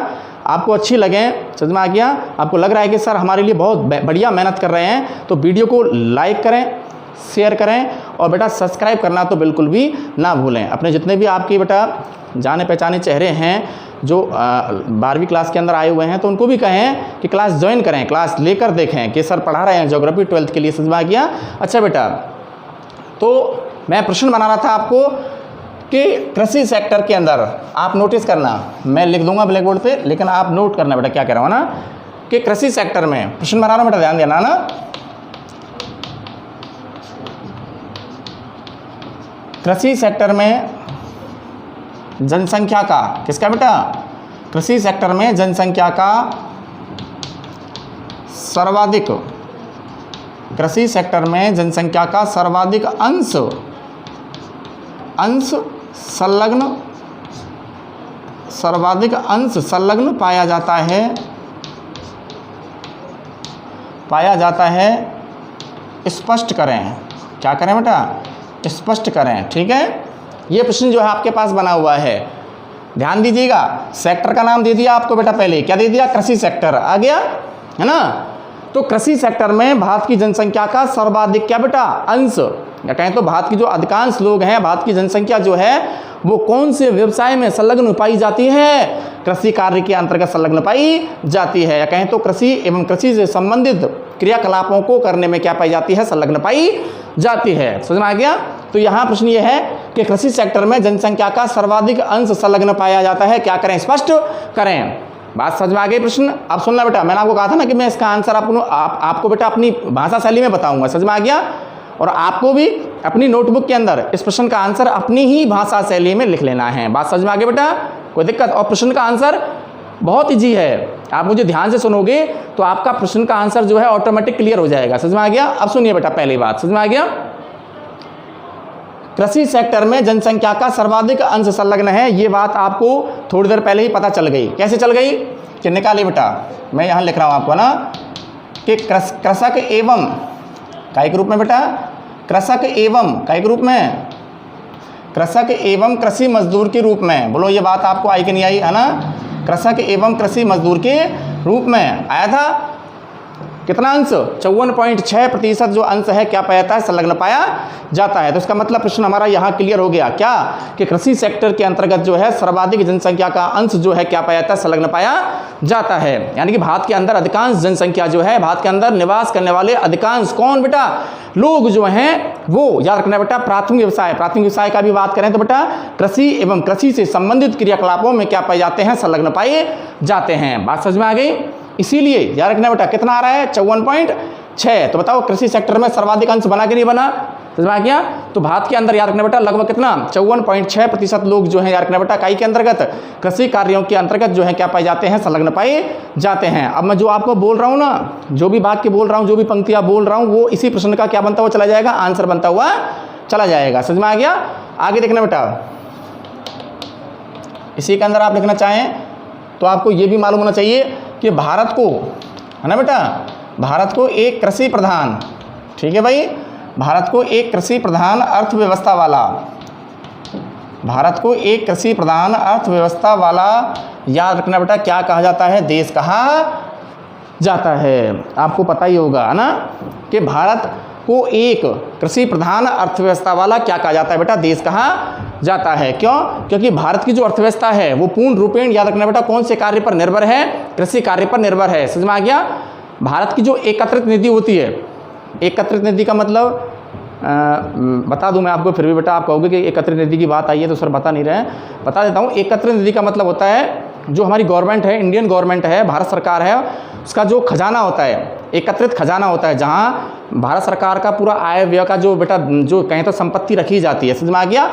आपको अच्छी लगे, समझ में आ गया, आपको लग रहा है कि सर हमारे लिए बहुत बढ़िया मेहनत कर रहे हैं, तो वीडियो को लाइक करें, शेयर करें, और बेटा सब्सक्राइब करना तो बिल्कुल भी ना भूलें। अपने जितने भी आपके बेटा जाने पहचाने चेहरे हैं जो 12वीं क्लास के अंदर आए हुए हैं, तो उनको भी कहें कि क्लास ज्वाइन करें, क्लास लेकर देखें कि सर पढ़ा रहे हैं ज्योग्राफी 12th के लिए। समझ में आ गया? अच्छा बेटा, तो मैं प्रश्न बना रहा था आपको कि कृषि सेक्टर के अंदर आप नोटिस करना, मैं लिख दूंगा ब्लैक बोर्ड पे, लेकिन आप नोट करना बेटा क्या कह रहा हूँ ना, कि कृषि सेक्टर में प्रश्न बना रहा हूँ बेटा, ध्यान देना ना। कृषि सेक्टर में जनसंख्या का, किसका बेटा? कृषि सेक्टर में जनसंख्या का सर्वाधिक, कृषि सेक्टर में जनसंख्या का सर्वाधिक अंश संलग्न, सर्वाधिक अंश संलग्न पाया जाता है, स्पष्ट करें। क्या करें बेटा? स्पष्ट करें। ठीक है, ये प्रश्न जो है आपके पास बना हुआ है, ध्यान दीजिएगा। सेक्टर का नाम दे दिया आपको बेटा, पहले क्या दे दिया? कृषि सेक्टर आ गया, है ना। तो कृषि सेक्टर में भारत की जनसंख्या का सर्वाधिक क्या बेटा? अंश, या कहें तो भारत की जो अधिकांश लोग हैं, भारत की जनसंख्या जो है वो कौन से व्यवसाय में संलग्न पाई जाती है? कृषि कार्य के अंतर्गत संलग्न पाई जाती है, या कहें तो कृषि एवं कृषि से संबंधित क्रियाकलापों को करने में क्या पाई जाती है? संलग्न पाई जाती है। समझ में आ गया? तो यहाँ प्रश्न ये है कि कृषि सेक्टर में जनसंख्या का सर्वाधिक अंश संलग्न पाया जाता है, क्या करें? स्पष्ट करें। बात समझ में आ गई? प्रश्न अब सुनना बेटा, मैंने आपको कहा था ना कि मैं इसका आंसर आपको बेटा अपनी भाषा शैली में बताऊंगा। समझ में आ गया? और आपको भी अपनी नोटबुक के अंदर इस प्रश्न का आंसर अपनी ही भाषा शैली में लिख लेना है। बात समझ में आ गई बेटा? कोई दिक्कत? और प्रश्न का आंसर बहुत ईजी है, आप मुझे ध्यान से सुनोगे तो आपका प्रश्न का आंसर जो है ऑटोमेटिक क्लियर हो जाएगा। समझ में आ गया? अब सुनिए बेटा पहली बात, समझ में आ गया? कृषि सेक्टर में जनसंख्या का सर्वाधिक अंश संलग्न है, ये बात आपको थोड़ी देर पहले ही पता चल गई। कैसे चल गई? कि निकालिए बेटा, मैं यहाँ लिख रहा हूँ आपको ना, कि कृषक एवं काय के रूप में बेटा? कृषक एवं काय के रूप में? कृषक एवं कृषि मजदूर के रूप में। बोलो ये बात आपको आई कि नहीं आई, है ना? कृषक एवं कृषि मजदूर के रूप में आया था। कितना अंश 54.6% जो अंश है क्या पाया जाता है, संलग्न पाया जाता है। तो इसका मतलब प्रश्न हमारा यहाँ क्लियर हो गया क्या, कि कृषि सेक्टर के अंतर्गत जो है सर्वाधिक जनसंख्या का अंश जो है क्या पाया जाता है, संलग्न पाया जाता है। यानी कि भारत के अंदर अधिकांश जनसंख्या जो है, भारत के अंदर निवास करने वाले अधिकांश कौन बेटा, लोग जो हैं वो याद रखना बेटा प्राथमिक व्यवसाय का भी बात करें तो बेटा कृषि एवं कृषि से संबंधित क्रियाकलापों में क्या पाए जाते हैं, संलग्न पाए जाते हैं। बात समझ में आ गई। इसीलिए याद रखना बेटा कितना आ रहा है 54.6। तो बताओ कृषि सेक्टर में सर्वाधिक अंश बना कि नहीं बना, समझ में आ गया। तो भारत के अंदर याद रखना बेटा लगभग कितना 54.6% लोग जो है याद रखना बेटा इकाई के अंतर्गत कृषि कार्यों के अंतर्गत जो है क्या पाए जाते हैं, संलग्न पाए जाते हैं। अब मैं जो आपको बोल रहा हूँ ना, जो भी वाक्य बोल रहा हूँ, जो भी पंक्तियाँ बोल रहा हूँ, वो इसी प्रश्न का क्या बनता हुआ चला जाएगा, आंसर बनता हुआ चला जाएगा। समझ में आ गया। आगे देखना बेटा, इसी के अंदर आप लिखना चाहें तो आपको ये भी मालूम होना चाहिए कि भारत को, है ना बेटा, भारत को एक कृषि प्रधान, ठीक है भाई, भारत को एक कृषि प्रधान अर्थव्यवस्था वाला, भारत को एक कृषि प्रधान अर्थव्यवस्था वाला याद रखना बेटा क्या कहा जाता है, देश कहा जाता है। आपको पता ही होगा है ना कि भारत को एक कृषि प्रधान अर्थव्यवस्था वाला क्या कहा जाता है बेटा, देश कहा जाता है। क्यों? क्योंकि भारत की जो अर्थव्यवस्था है वो पूर्ण रूपेण याद रखना बेटा कौन से कार्य पर निर्भर है, कृषि कार्य पर निर्भर है। समझ में आ गया। भारत की जो एकत्रित निधि होती है, एकत्रित निधि का मतलब बता दूं मैं आपको, फिर भी बेटा आप कहोगे कि एकत्रित निधि की बात आई है तो सर बता नहीं रहे हैं, बता देता हूँ। एकत्रित निधि का मतलब होता है जो हमारी गवर्नमेंट है, इंडियन गवर्नमेंट है, भारत सरकार है, उसका जो खजाना होता है, एकत्रित खजाना होता है, जहाँ भारत सरकार का पूरा आय व्यय का जो बेटा जो कहें तो संपत्ति रखी जाती है। समझ में आ गया।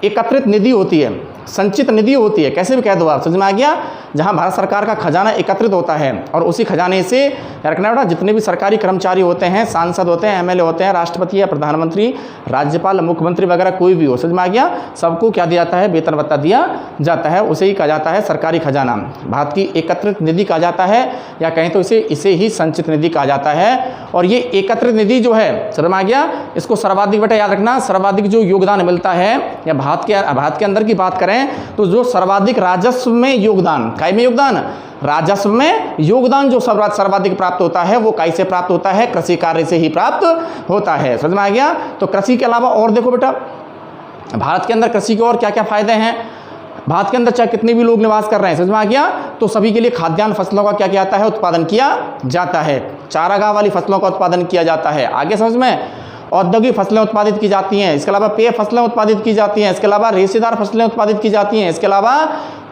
एकत्रित निधि होती है, संचित निधि होती है, कैसे भी कह दो आप। समझ में आ गया। जहां भारत सरकार का खजाना एकत्रित होता है और उसी खजाने से रखना बेटा जितने भी सरकारी कर्मचारी होते हैं, सांसद होते हैं, एमएलए होते हैं, राष्ट्रपति या प्रधानमंत्री, राज्यपाल, मुख्यमंत्री वगैरह कोई भी हो, समझ में आ गया, सबको क्या दिया जाता है, वेतन भत्ता दिया जाता है। उसे ही कहा जाता है सरकारी खजाना। भारत की एकत्रित निधि कहा जाता है, या कहें तो इसे ही संचित निधि कहा जाता है। और ये एकत्रित निधि जो है, समझ में आ गया, इसको सर्वाधिक बेटा याद रखना, सर्वाधिक जो योगदान मिलता है, या भारत के अंदर की बात करें तो जो सर्वाधिक राजस्व में योगदान, काय में योगदान, राजस्व में योगदान जो सर्वाधिक प्राप्त होता है वो काय से प्राप्त होता है, कृषि कार्य से ही प्राप्त होता है। समझ में आ गया। तो कृषि के अलावा और देखो बेटा भारत के अंदर कृषि के और क्या क्या फायदे हैं। भारत के अंदर चाहे कितने भी लोग निवास कर रहे हैं, समझ में आ गया, तो सभी के लिए खाद्यान्न फसलों का क्या किया जाता है, उत्पादन किया जाता है। चारागाह वाली फसलों का उत्पादन किया जाता है। आगे समझ में, औद्योगिक फसलें उत्पादित की जाती हैं, इसके अलावा पेय फसलें उत्पादित की जाती हैं, इसके अलावा रेशेदार फसलें उत्पादित की जाती हैं, इसके अलावा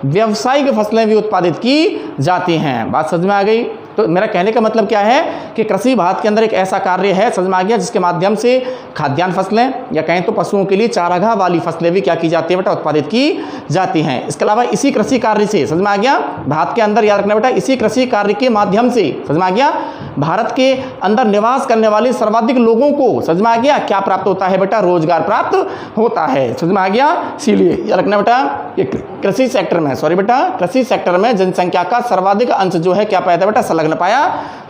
व्यावसायिक फसलें भी उत्पादित की जाती हैं। बात समझ में आ गई। तो मेरा कहने का मतलब क्या है कि कृषि भारत के अंदर एक ऐसा कार्य है, समझ में आ गया, जिसके माध्यम से खाद्यान्न फसलें या कहें तो पशुओं के लिए चारागाह वाली फसलें भी क्या की जाती है बेटा, उत्पादित की जाती हैं। इसके अलावा इसी कृषि कार्य से, समझ में आ गया, भारत के अंदर याद रखना बेटा इसी कृषि कार्य के माध्यम से, समझ में आ गया, भारत के अंदर निवास करने वाले सर्वाधिक लोगों को, समझ में आ गया, क्या प्राप्त होता है बेटा, रोजगार प्राप्त होता है। समझ में आ गया। इसीलिए याद रखना बेटा कृषि सेक्टर में, सॉरी बेटा, कृषि सेक्टर में जनसंख्या का सर्वाधिक अंश जो है क्या पाया जाता है बेटा, संलग्न पाया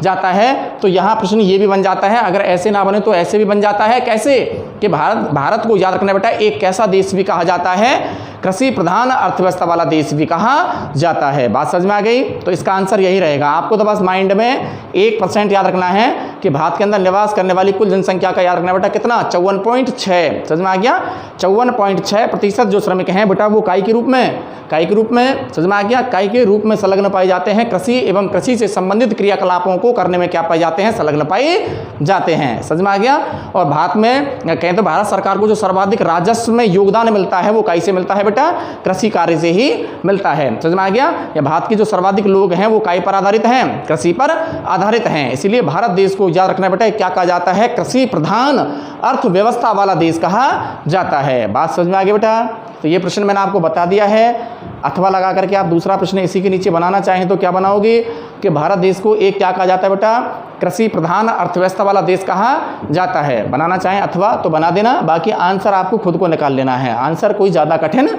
जाता है। तो यहाँ प्रश्न ये भी बन जाता है, अगर ऐसे ना बने तो ऐसे भी बन जाता है। कैसे कि भारत को याद रखना बेटा एक कैसा देश भी कहा जाता है, कृषि प्रधान अर्थव्यवस्था वाला देश भी कहा जाता है। बात समझ में आ गई। तो इसका आंसर यही रहेगा। आपको तो बस माइंड में 1% याद रखना है कि भारत के अंदर निवास करने वाली कुल जनसंख्या का याद रखना बेटा कितना, 54.6। समझ में आ गया। 54.6% जो श्रमिक हैं बेटा वो काय के रूप में, समझ में आ गया, काय के रूप में संलग्न पाए जाते हैं, कृषि एवं कृषि से संबंधित क्रियाकलापों को करने में क्या पाए जाते हैं, संलग्न पाए जाते हैं। समझ में आ गया। और भारत में कहें तो भारत सरकार को जो सर्वाधिक राजस्व में योगदान मिलता है वो काय से मिलता है बेटा, कृषि कार्य से ही मिलता है। समझ में आ गया। या भारत के जो सर्वाधिक लोग हैं वो काय पर आधारित हैं, कृषि पर आधारित हैं। इसीलिए भारत देश को याद रखना बेटा क्या कहा जाता है, कृषि प्रधान अर्थव्यवस्था वाला देश कहा जाता है। बात समझ में आ गई बेटा। तो ये प्रश्न मैंने आपको बता दिया है। अथवा लगा करके आप दूसरा प्रश्न इसी के नीचे बनाना चाहें तो क्या बनाओगे कि भारत देश को एक क्या कहा जाता है बेटा, कृषि प्रधान अर्थव्यवस्था वाला देश कहा जाता है। बनाना चाहें अथवा तो बना देना, बाकी आंसर आपको खुद को निकाल लेना है। आंसर कोई ज़्यादा कठिन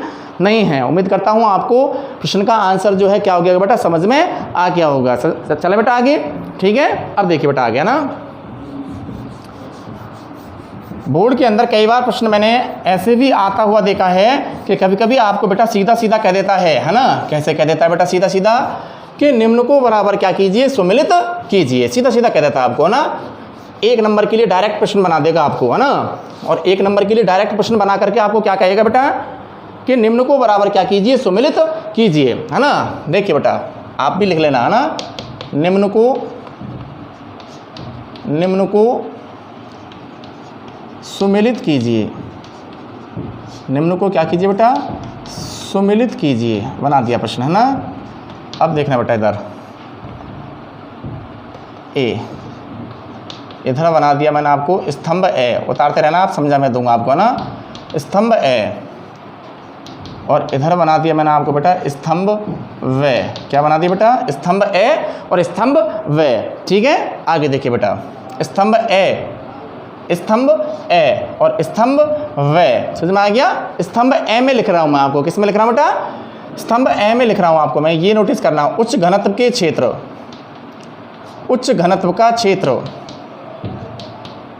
नहीं है। उम्मीद करता हूँ आपको प्रश्न का आंसर जो है क्या हो गया बेटा, समझ में आ गया होगा। चले बेटा आगे, ठीक है। अब देखिए बेटा आ गया ना, बोर्ड के अंदर कई बार प्रश्न मैंने ऐसे भी आता हुआ देखा है कि कभी कभी आपको बेटा सीधा सीधा कह देता है ना। कैसे कह देता है बेटा, सीधा सीधा कि निम्न को बराबर क्या कीजिए, सुमिलित कीजिए। सीधा सीधा कह देता आपको ना, 1 नंबर के लिए डायरेक्ट प्रश्न बना देगा आपको, है ना। और 1 नंबर के लिए डायरेक्ट प्रश्न बना करके आपको क्या कहेगा बेटा कि निम्न को बराबर क्या कीजिए, सुमिलित कीजिए, है ना। देखिए बेटा आप भी लिख लेना, है ना। निम्न को सुमिलित कीजिए, निम्न को क्या कीजिए बेटा, सुमिलित कीजिए। बना दिया प्रश्न, है ना। अब देखना बेटा इधर ए, इधर बना दिया मैंने आपको स्तंभ ए, उतारते रहना आप, समझा मैं दूंगा आपको, है ना। स्तंभ ए, और इधर बना दिया मैंने आपको बेटा स्तंभ व। क्या बना दिया बेटा, स्तंभ ए और स्तंभ व। ठीक है, आगे देखिए बेटा, स्तंभ ए, स्तंभ ए और स्तंभ व। समझ में आ गया। स्तंभ ए में लिख रहा हूं मैं आपको, किस में लिख रहा हूं बेटा, स्तंभ ए में लिख रहा हूं आपको मैं। ये नोटिस करना, उच्च घनत्व के क्षेत्र, उच्च घनत्व का क्षेत्र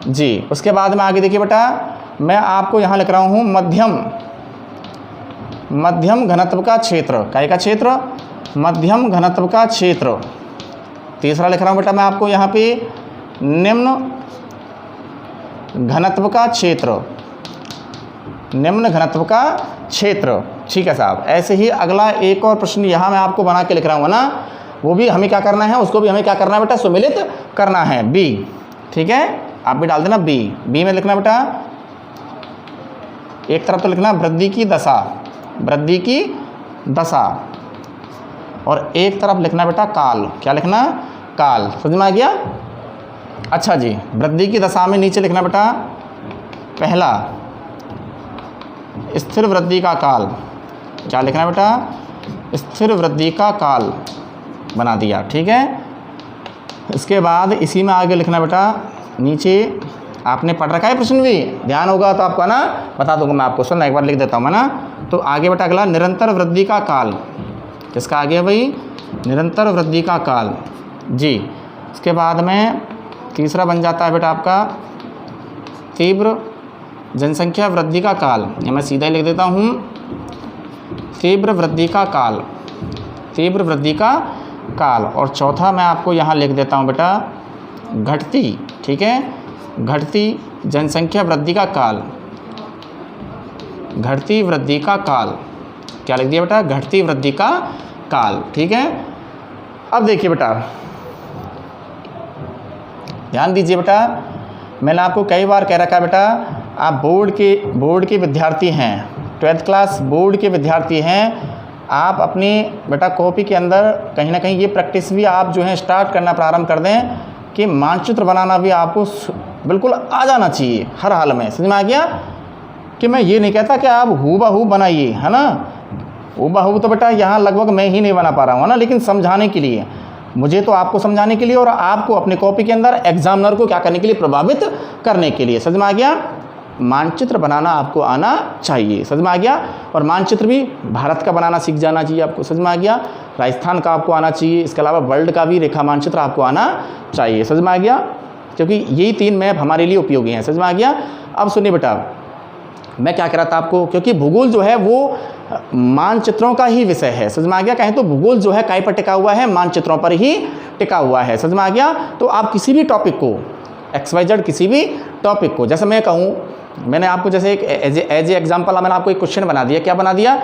जी। उसके बाद में आगे देखिए बेटा, मैं आपको यहां लिख रहा हूं मध्यम घनत्व का क्षेत्र। काय का क्षेत्र, मध्यम घनत्व का क्षेत्र। तीसरा लिख रहा हूं बेटा मैं आपको यहां पे निम्न घनत्व का क्षेत्र, निम्न घनत्व का क्षेत्र। ठीक है साहब। ऐसे ही अगला एक और प्रश्न यहाँ मैं आपको बना के लिख रहा हूँ ना, वो भी हमें क्या करना है, उसको भी हमें क्या करना है बेटा, सुमिलित करना है, बी। ठीक है, आप भी डाल देना बी। बी में लिखना बेटा, एक तरफ तो लिखना वृद्धि की दशा, वृद्धि की दशा, और एक तरफ लिखना बेटा काल। क्या लिखना, काल। समझ में आ गया। अच्छा जी, वृद्धि की दशा में नीचे लिखना बेटा पहला स्थिर वृद्धि का काल। क्या लिखना बेटा, स्थिर वृद्धि का काल। बना दिया। ठीक है, इसके बाद इसी में आगे लिखना बेटा, नीचे आपने पढ़ रखा है प्रश्न भी, ध्यान होगा तो आपका ना बता दूंगा मैं आपको, सुनना एक बार लिख देता हूँ मैं ना। तो आगे बेटा अगला निरंतर वृद्धि का काल। किसका आगे है भाई, निरंतर वृद्धि का काल जी। इसके बाद में तीसरा बन जाता है बेटा आपका तीव्र जनसंख्या वृद्धि का काल। या मैं सीधा ही लिख देता हूँ तीव्र वृद्धि का काल, तीव्र वृद्धि का काल। और चौथा मैं आपको यहाँ लिख देता हूँ बेटा घटती, ठीक है, घटती जनसंख्या वृद्धि का काल, घटती वृद्धि का काल। क्या लिख दिया बेटा, घटती वृद्धि का काल। ठीक है, अब देखिए बेटा, ध्यान दीजिए बेटा, मैंने आपको कई बार कह रखा है बेटा, आप बोर्ड के विद्यार्थी हैं, 12th क्लास बोर्ड के विद्यार्थी हैं। आप अपनी बेटा कॉपी के अंदर कहीं ना कहीं ये प्रैक्टिस भी आप जो है स्टार्ट करना प्रारंभ कर दें कि मानचित्र बनाना भी आपको बिल्कुल आ जाना चाहिए हर हाल में। समझ में आ गया कि मैं ये नहीं कहता कि आप हूबहू बनाइए, है ना। हूबहू तो बेटा यहाँ लगभग मैं ही नहीं बना पा रहा हूँ, है ना, लेकिन समझाने के लिए, मुझे तो आपको समझाने के लिए और आपको अपने कॉपी के अंदर एग्जामिनर को क्या करने के लिए, प्रभावित करने के लिए। समझ में आ गया। मानचित्र बनाना आपको आना चाहिए। समझ में आ गया। और मानचित्र भी भारत का बनाना सीख जाना चाहिए आपको। समझ में आ गया। राजस्थान का आपको आना चाहिए, इसके अलावा वर्ल्ड का भी रेखा मानचित्र आपको आना चाहिए। समझ में आ गया, क्योंकि यही 3 मैप हमारे लिए उपयोगी हैं। समझ में आ गया। अब सुनिए बेटा, मैं क्या कह रहा था आपको, क्योंकि भूगोल जो है वो मानचित्रों का ही विषय है। समझ में आ गया। कहें तो भूगोल जो है काय पर टिका हुआ है, मानचित्रों पर ही टिका हुआ है। समझ में आ गया। तो आप किसी भी टॉपिक को, XYZ किसी भी टॉपिक को, जैसे मैं कहूँ, मैंने आपको जैसे एक एज ए एग्जाम्पल मैंने आपको एक क्वेश्चन बना दिया। क्या बना दिया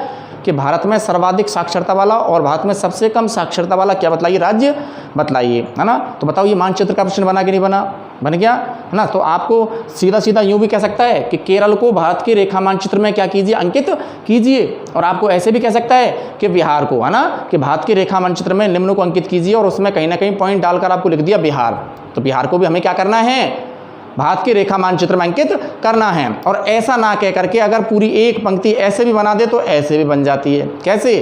कि भारत में सर्वाधिक साक्षरता वाला और भारत में सबसे कम साक्षरता वाला क्या बतलाइए, राज्य बताइए, है ना। तो बताओ ये मानचित्र का प्रश्न बना कि नहीं बना, बन गया, है ना। तो आपको सीधा सीधा यूँ भी कह सकता है कि केरल को भारत के रेखा मानचित्र में क्या कीजिए, अंकित कीजिए। और आपको ऐसे भी कह सकता है कि बिहार को, है ना, कि भारत के रेखा मानचित्र में निम्न को अंकित कीजिए, और उसमें कहीं ना कहीं पॉइंट डालकर आपको लिख दिया बिहार। तो बिहार को भी हमें क्या करना है, भारत के रेखा मानचित्र में अंकित करना है। और ऐसा ना कह करके अगर पूरी एक पंक्ति ऐसे भी बना दे तो ऐसे भी बन जाती है। कैसे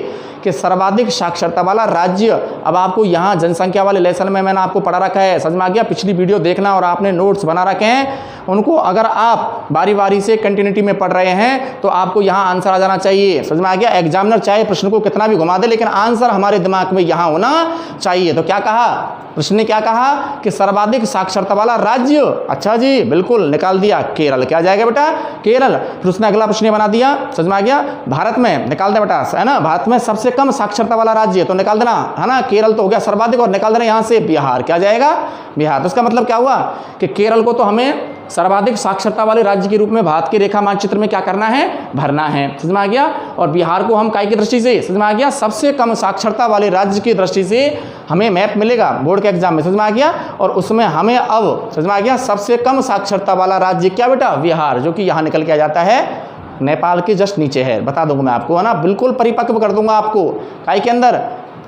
कि सर्वाधिक साक्षरता वाला राज्य। अब आपको यहाँ जनसंख्या वाले लेसन में मैंने आपको पढ़ा रखा है। समझ में आ गया। पिछली वीडियो देखना और आपने नोट्स बना रखे हैं उनको, अगर आप बारी बारी से कंटिन्यूटी में पढ़ रहे हैं तो आपको यहाँ आंसर आ जाना चाहिए। समझ में आ गया। एग्जामिनर चाहे प्रश्न को कितना भी घुमा दे, लेकिन आंसर हमारे दिमाग में यहाँ होना चाहिए। तो क्या कहा प्रश्न ने, क्या कहा कि सर्वाधिक साक्षरता वाला राज्य। अच्छा जी, बिल्कुल निकाल दिया केरल। क्या जाएगा बेटा, केरल। फिर उसने अगला प्रश्न बना दिया। समझ में आ गया। भारत में निकाल दे बेटा, है ना, भारत में सबसे सबसे कम साक्षरता वाला राज्य, तो निकाल देना है ना, केरल तो हो गया सर्वाधिक, और निकाल देना यहाँ से बिहार, क्या जाएगा बिहार। तो इसका मतलब क्या हुआ कि केरल को तो हमें सर्वाधिक साक्षरता वाले राज्य के रूप में भारत की रेखा मानचित्र में क्या करना है, भरना है, समझ में आ गया। और बिहार को हम काय की दृष्टि से, समझ में आ गया, सबसे कम साक्षरता वाले राज्य की दृष्टि से हमें मैप मिलेगा बोर्ड के एग्जाम में, समझ में आ गया। और उसमें हमें अब समझ में आ गया सबसे कम साक्षरता वाला राज्य क्या बेटा, बिहार, जो कि यहाँ निकल के आ जाता है नेपाल के जस्ट नीचे है, बता दूंगा मैं आपको, है ना, बिल्कुल परिपक्व कर दूंगा आपको काय के अंदर,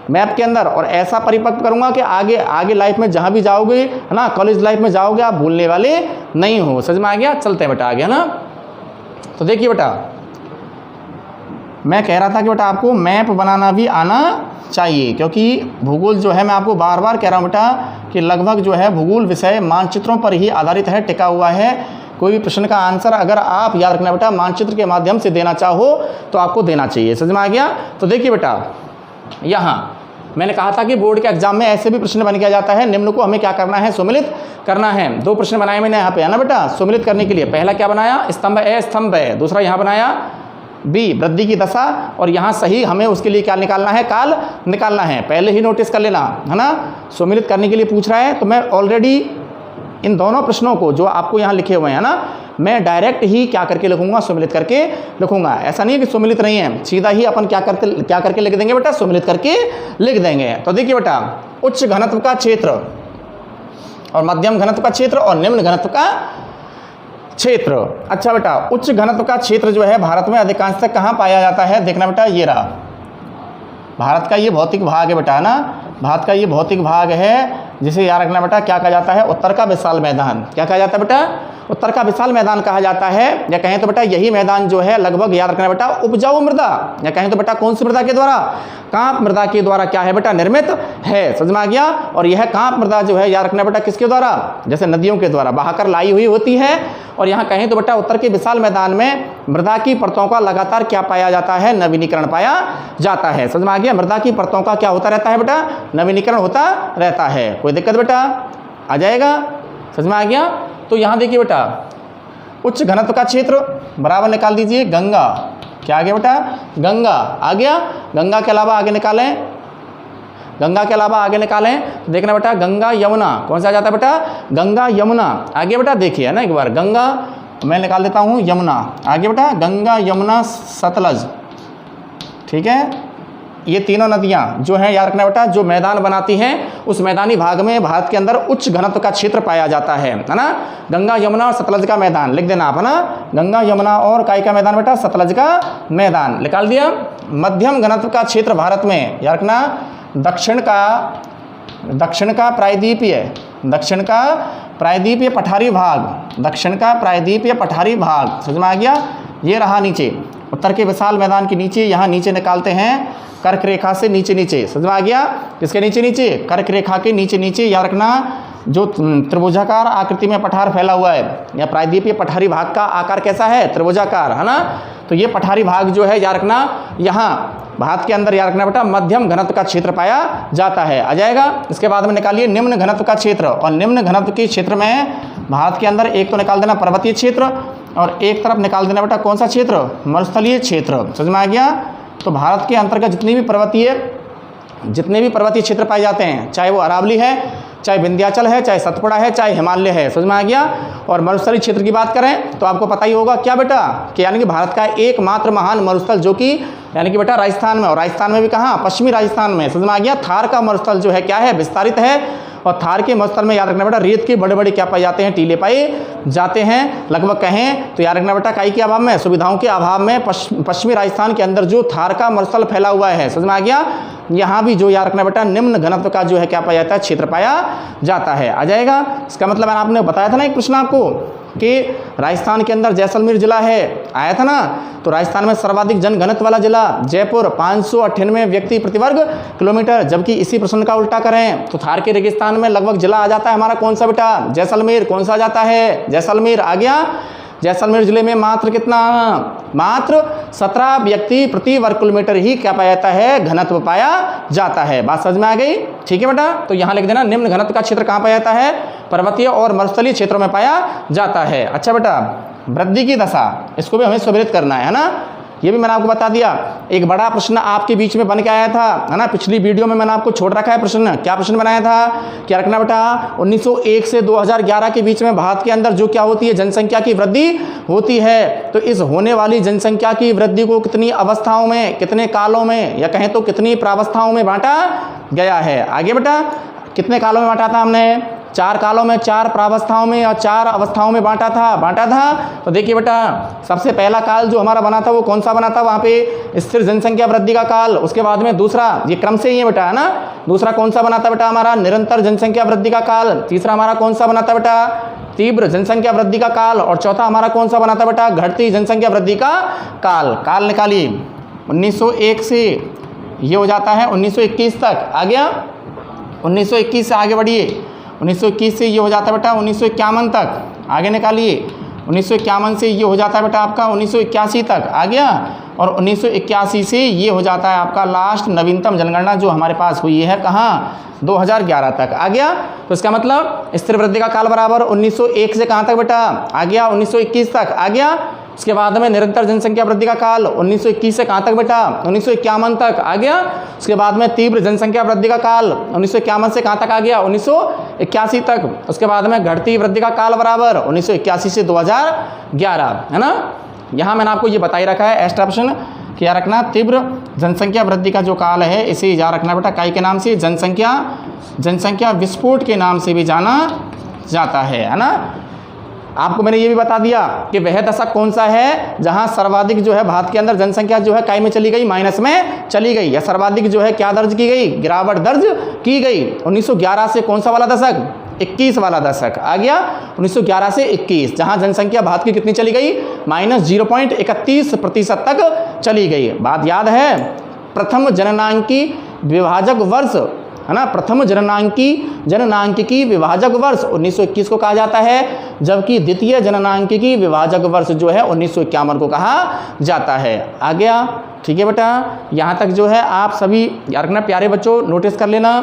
मैप के अंदर। और ऐसा परिपक्व करूंगा कि आगे आगे लाइफ में जहां भी जाओगे, है ना, कॉलेज लाइफ में जाओगे, आप भूलने वाले नहीं हो, समझ में आ गया। चलते हैं बेटा आगे, है ना। तो देखिए बेटा, मैं कह रहा था कि बेटा आपको मैप बनाना भी आना चाहिए, क्योंकि भूगोल जो है, मैं आपको बार बार कह रहा हूँ बेटा कि लगभग जो है भूगोल विषय मानचित्रों पर ही आधारित है, टिका हुआ है। कोई भी प्रश्न का आंसर अगर आप याद रखना बेटा मानचित्र के माध्यम से देना चाहो तो आपको देना चाहिए, समझ में आ गया। तो देखिए बेटा, यहाँ मैंने कहा था कि बोर्ड के एग्जाम में ऐसे भी प्रश्न बन किया जाता है, निम्न को हमें क्या करना है, सम्मिलित करना है। दो प्रश्न बनाए मैंने यहाँ पे, है ना बेटा, सम्मिलित करने के लिए। पहला क्या बनाया, स्तंभ ए स्तंभ है, दूसरा यहाँ बनाया बी वृद्धि की दशा, और यहाँ सही हमें उसके लिए क्या निकालना है, काल निकालना है। पहले ही नोटिस कर लेना, है ना, सम्मिलित करने के लिए पूछ रहा है। तो मैं ऑलरेडी इन दोनों प्रश्नों को जो आपको यहाँ लिखे हुए हैं ना, मैं डायरेक्ट ही क्या करके लिखूंगा, सम्मिलित करके लिखूंगा। ऐसा नहीं है कि सम्मिलित नहीं है, सीधा ही अपन क्या करके लिख देंगे बेटा, सम्मिलित करके लिख देंगे। तो देखिए बेटा, उच्च घनत्व का क्षेत्र और मध्यम घनत्व का क्षेत्र और निम्न घनत्व का क्षेत्र। अच्छा बेटा, उच्च घनत्व का क्षेत्र जो है भारत में अधिकांशतः कहाँ पाया जाता है, देखना बेटा, ये रहा भारत का ये भौतिक भाग है बेटा, है ना, भारत का ये भौतिक भाग है, जिसे याद रखना बेटा क्या कहा जाता है, उत्तर का विशाल मैदान। क्या कहा जाता है बेटा, उत्तर का विशाल मैदान कहा जाता है। या कहें तो बेटा यही मैदान जो है लगभग याद रखना बेटा उपजाऊ मृदा, या कहें तो बेटा कौन सी मृदा के द्वारा, कांप मृदा के द्वारा क्या है बेटा, निर्मित है, समझ में आ गया। और यह कांप मृदा जो है याद रखना बेटा किसके द्वारा, जैसे नदियों के द्वारा बहाकर लाई हुई होती है। और यहाँ कहें तो बेटा उत्तर के विशाल मैदान में मृदा की परतों का लगातार क्या पाया जाता है, नवीनीकरण पाया जाता है, समझ में आ गया। मृदा की परतों का क्या होता रहता है बेटा, नवीनीकरण होता रहता है। कोई दिक्कत बेटा आ जाएगा, समझ में आ गया। तो यहाँ देखिए बेटा, उच्च घनत्व का क्षेत्र बराबर निकाल दीजिए गंगा, क्या आ गया बेटा, गंगा आ गया। गंगा के अलावा आगे निकालें, गंगा के अलावा आगे निकालें तो देखना बेटा गंगा यमुना, कौन सा आ जाता है बेटा, गंगा यमुना आगे बेटा, देखिए है ना, एक बार गंगा मैं निकाल देता हूँ, यमुना आगे बेटा, गंगा यमुना सतलज, ठीक है। ये तीनों नदियाँ जो हैं याद रखना बेटा, जो मैदान बनाती हैं, उस मैदानी भाग में भारत के अंदर उच्च घनत्व का क्षेत्र पाया जाता है ना। गंगा यमुना और सतलज का मैदान लिख देना आप, है ना, गंगा यमुना और काय का मैदान बेटा, सतलज का मैदान निकाल दिया। मध्यम घनत्व का क्षेत्र भारत में याद रखना, दक्षिण का प्रायद्वीपीय, दक्षिण का प्रायद्वीपीय पठारी भाग, दक्षिण का प्रायद्वीपीय पठारी भाग, समझ में आ गया। ये रहा नीचे, उत्तर के विशाल मैदान के नीचे, यहाँ नीचे निकालते हैं कर्क रेखा से नीचे नीचे, समझ में आ गया, किसके नीचे नीचे, कर्क रेखा के नीचे नीचे याद रखना, जो त्रिभुजाकार आकृति में पठार फैला हुआ है, या प्रायद्वीपीय पठारी भाग का आकार कैसा है, त्रिभुजाकार, है ना। तो ये पठारी भाग जो है याद रखना, यहाँ भारत के अंदर याद रखना बेटा मध्यम घनत्व का क्षेत्र पाया जाता है, आ जाएगा। इसके बाद में निकालिए निम्न घनत्व का क्षेत्र, और निम्न घनत्व के क्षेत्र में भारत के अंदर एक तो निकाल देना पर्वतीय क्षेत्र, और एक तरफ निकाल देना बेटा कौन सा क्षेत्र, मरुस्थलीय क्षेत्र, समझ में आ गया। तो भारत के अंतर्गत जितने भी पर्वतीय क्षेत्र पाए जाते हैं, चाहे वो अरावली है, चाहे विंध्याचल है, चाहे सतपुड़ा है, चाहे हिमालय है, समझ में आ गया। और मरुस्थलीय क्षेत्र की बात करें तो आपको पता ही होगा क्या बेटा, कि यानी कि भारत का एकमात्र महान मरुस्थल जो कि यानी कि बेटा राजस्थान में, और राजस्थान में भी कहाँ, पश्चिमी राजस्थान में, समझ में आ गया। थार का मरुस्थल जो है क्या है, विस्तारित है, और थार के मरुस्थल में याद रखना बेटा रेत के बड़े बड़े क्या पाए जाते हैं, टीले पाए जाते हैं। लगभग कहें तो याद रखना बेटा काई के अभाव में, सुविधाओं के अभाव में पश्चिमी राजस्थान के अंदर जो थार का मरुस्थल फैला हुआ है, समझ में आ गया। यहाँ भी जो याद रखना बेटा निम्न घनत्व का जो है क्या पाया जाता है, क्षेत्र पाया जाता है, आ जाएगा। इसका मतलब मैंने आपने बताया था ना एक प्रश्न आपको कि राजस्थान के अंदर जैसलमेर जिला है, आया था ना। तो राजस्थान में सर्वाधिक जनघनत्व वाला जिला जयपुर, 598 व्यक्ति प्रति वर्ग किलोमीटर, जबकि इसी प्रश्न का उल्टा करें तो थार के रेगिस्तान में लगभग जिला आ जाता है हमारा कौन सा बेटा, जैसलमेर, कौन सा आ जाता है, जैसलमेर आ गया। जैसलमेर जिले में मात्र कितना, मात्र 17 व्यक्ति प्रति वर्ग किलोमीटर ही क्या पाया जाता है, घनत्व पाया जाता है। बात समझ में आ गई, ठीक है बेटा। तो यहाँ लिख देना निम्न घनत्व का क्षेत्र कहाँ पाया जाता है, पर्वतीय और मरुस्थलीय क्षेत्रों में पाया जाता है। अच्छा बेटा, वृद्धि की दशा, इसको भी हमें सम्मिलित करना है ना। ये भी मैंने आपको बता दिया। एक बड़ा प्रश्न आपके बीच में बन के आया था, है ना, पिछली वीडियो में मैंने आपको छोड़ रखा है प्रश्न। क्या प्रश्न बनाया था, क्या रखना बेटा, 1901 से 2011 के बीच में भारत के अंदर जो क्या होती है, जनसंख्या की वृद्धि होती है। तो इस होने वाली जनसंख्या की वृद्धि को कितनी अवस्थाओं में, कितने कालों में, या कहें तो कितनी प्रावस्थाओं में बांटा गया है। आगे बेटा कितने कालों में बांटा था हमने, 4 कालों में, 4 प्रावस्थाओं में और 4 अवस्थाओं में बांटा था। तो देखिए बेटा सबसे पहला काल जो हमारा बना था वो कौन सा बना था, वहाँ पे स्थिर जनसंख्या वृद्धि का काल। उसके बाद में दूसरा, ये क्रम से ही है बेटा, है ना, दूसरा कौन सा बना था बेटा हमारा, निरंतर जनसंख्या वृद्धि का काल। तीसरा हमारा कौन सा बना था बेटा, तीव्र जनसंख्या वृद्धि का काल। और चौथा हमारा कौन सा बना था बेटा, घटती जनसंख्या वृद्धि का काल। काल निकालिए, 1901 से ये हो जाता है 1921 तक। आ गया, 1921 से आगे बढ़िए, 1921 से ये हो जाता है बेटा 1951 तक। आगे निकालिए, 1951 से ये हो जाता है बेटा आपका 1981 तक। आ गया, और 1981 से ये हो जाता है आपका लास्ट नवीनतम जनगणना जो हमारे पास हुई है, कहाँ, 2011 तक। आ गया, तो इसका मतलब स्थिर वृद्धि का काल बराबर 1901 से कहाँ तक बेटा, आ गया 1921 तक। आ गया, उसके बाद में निरंतर जनसंख्या वृद्धि का काल 1921 से कहाँ तक बेटा, 1951 तक। आ गया, उसके बाद में तीव्र जनसंख्या वृद्धि का काल 1951 से कहाँ तक आ गया, 1981 तक। उसके बाद में घटती वृद्धि का काल बराबर 1981 से 2011, है ना। यहाँ मैंने आपको ये बता ही रखा है एक्स्ट्रा ऑप्शन, क्या रखना, तीव्र जनसंख्या वृद्धि का जो काल है इसे याद रखना बेटा, काय के नाम से, जनसंख्या विस्फोट के नाम से भी जाना जाता है ना। आपको मैंने ये भी बता दिया कि वह दशक कौन सा है जहां सर्वाधिक जो है भारत के अंदर जनसंख्या जो है काय में चली गई, माइनस में चली गई, या सर्वाधिक जो है क्या दर्ज की गई, गिरावट दर्ज की गई। 1911 से कौन सा वाला दशक, 21 वाला दशक। आ गया, 1911 से 21, जहां जनसंख्या भारत की कितनी चली गई, -0.31% तक चली गई। बात याद है, प्रथम जननांकी विभाजक वर्ष, है ना, प्रथम जननांकिकी विभाजक वर्ष 1921 को कहा जाता है, जबकि द्वितीय जननांकिकी विभाजक वर्ष जो है 1951 को कहा जाता है। आ गया, ठीक है बेटा, यहाँ तक जो है आप सभी याद रखना प्यारे बच्चों, नोटिस कर लेना।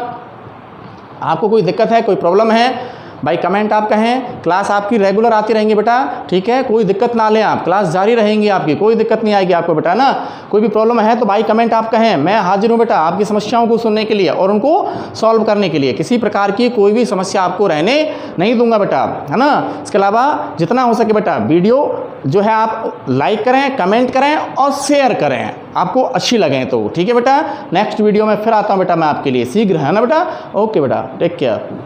आपको कोई दिक्कत है, कोई प्रॉब्लम है, भाई कमेंट आप कहें। क्लास आपकी रेगुलर आती रहेंगी बेटा, ठीक है, कोई दिक्कत ना लें आप, क्लास जारी रहेंगी आपकी, कोई दिक्कत नहीं आएगी आपको बेटा ना। कोई भी प्रॉब्लम है तो भाई कमेंट आप कहें, मैं हाजिर हूँ बेटा आपकी समस्याओं को सुनने के लिए और उनको सॉल्व करने के लिए। किसी प्रकार की कोई भी समस्या आपको रहने नहीं दूंगा बेटा, है ना। इसके अलावा जितना हो सके बेटा वीडियो जो है आप लाइक करें, कमेंट करें और शेयर करें, आपको अच्छी लगे तो, ठीक है बेटा। नेक्स्ट वीडियो में फिर आता हूँ बेटा मैं आपके लिए शीघ्र, है ना बेटा। ओके बेटा, टेक केयर।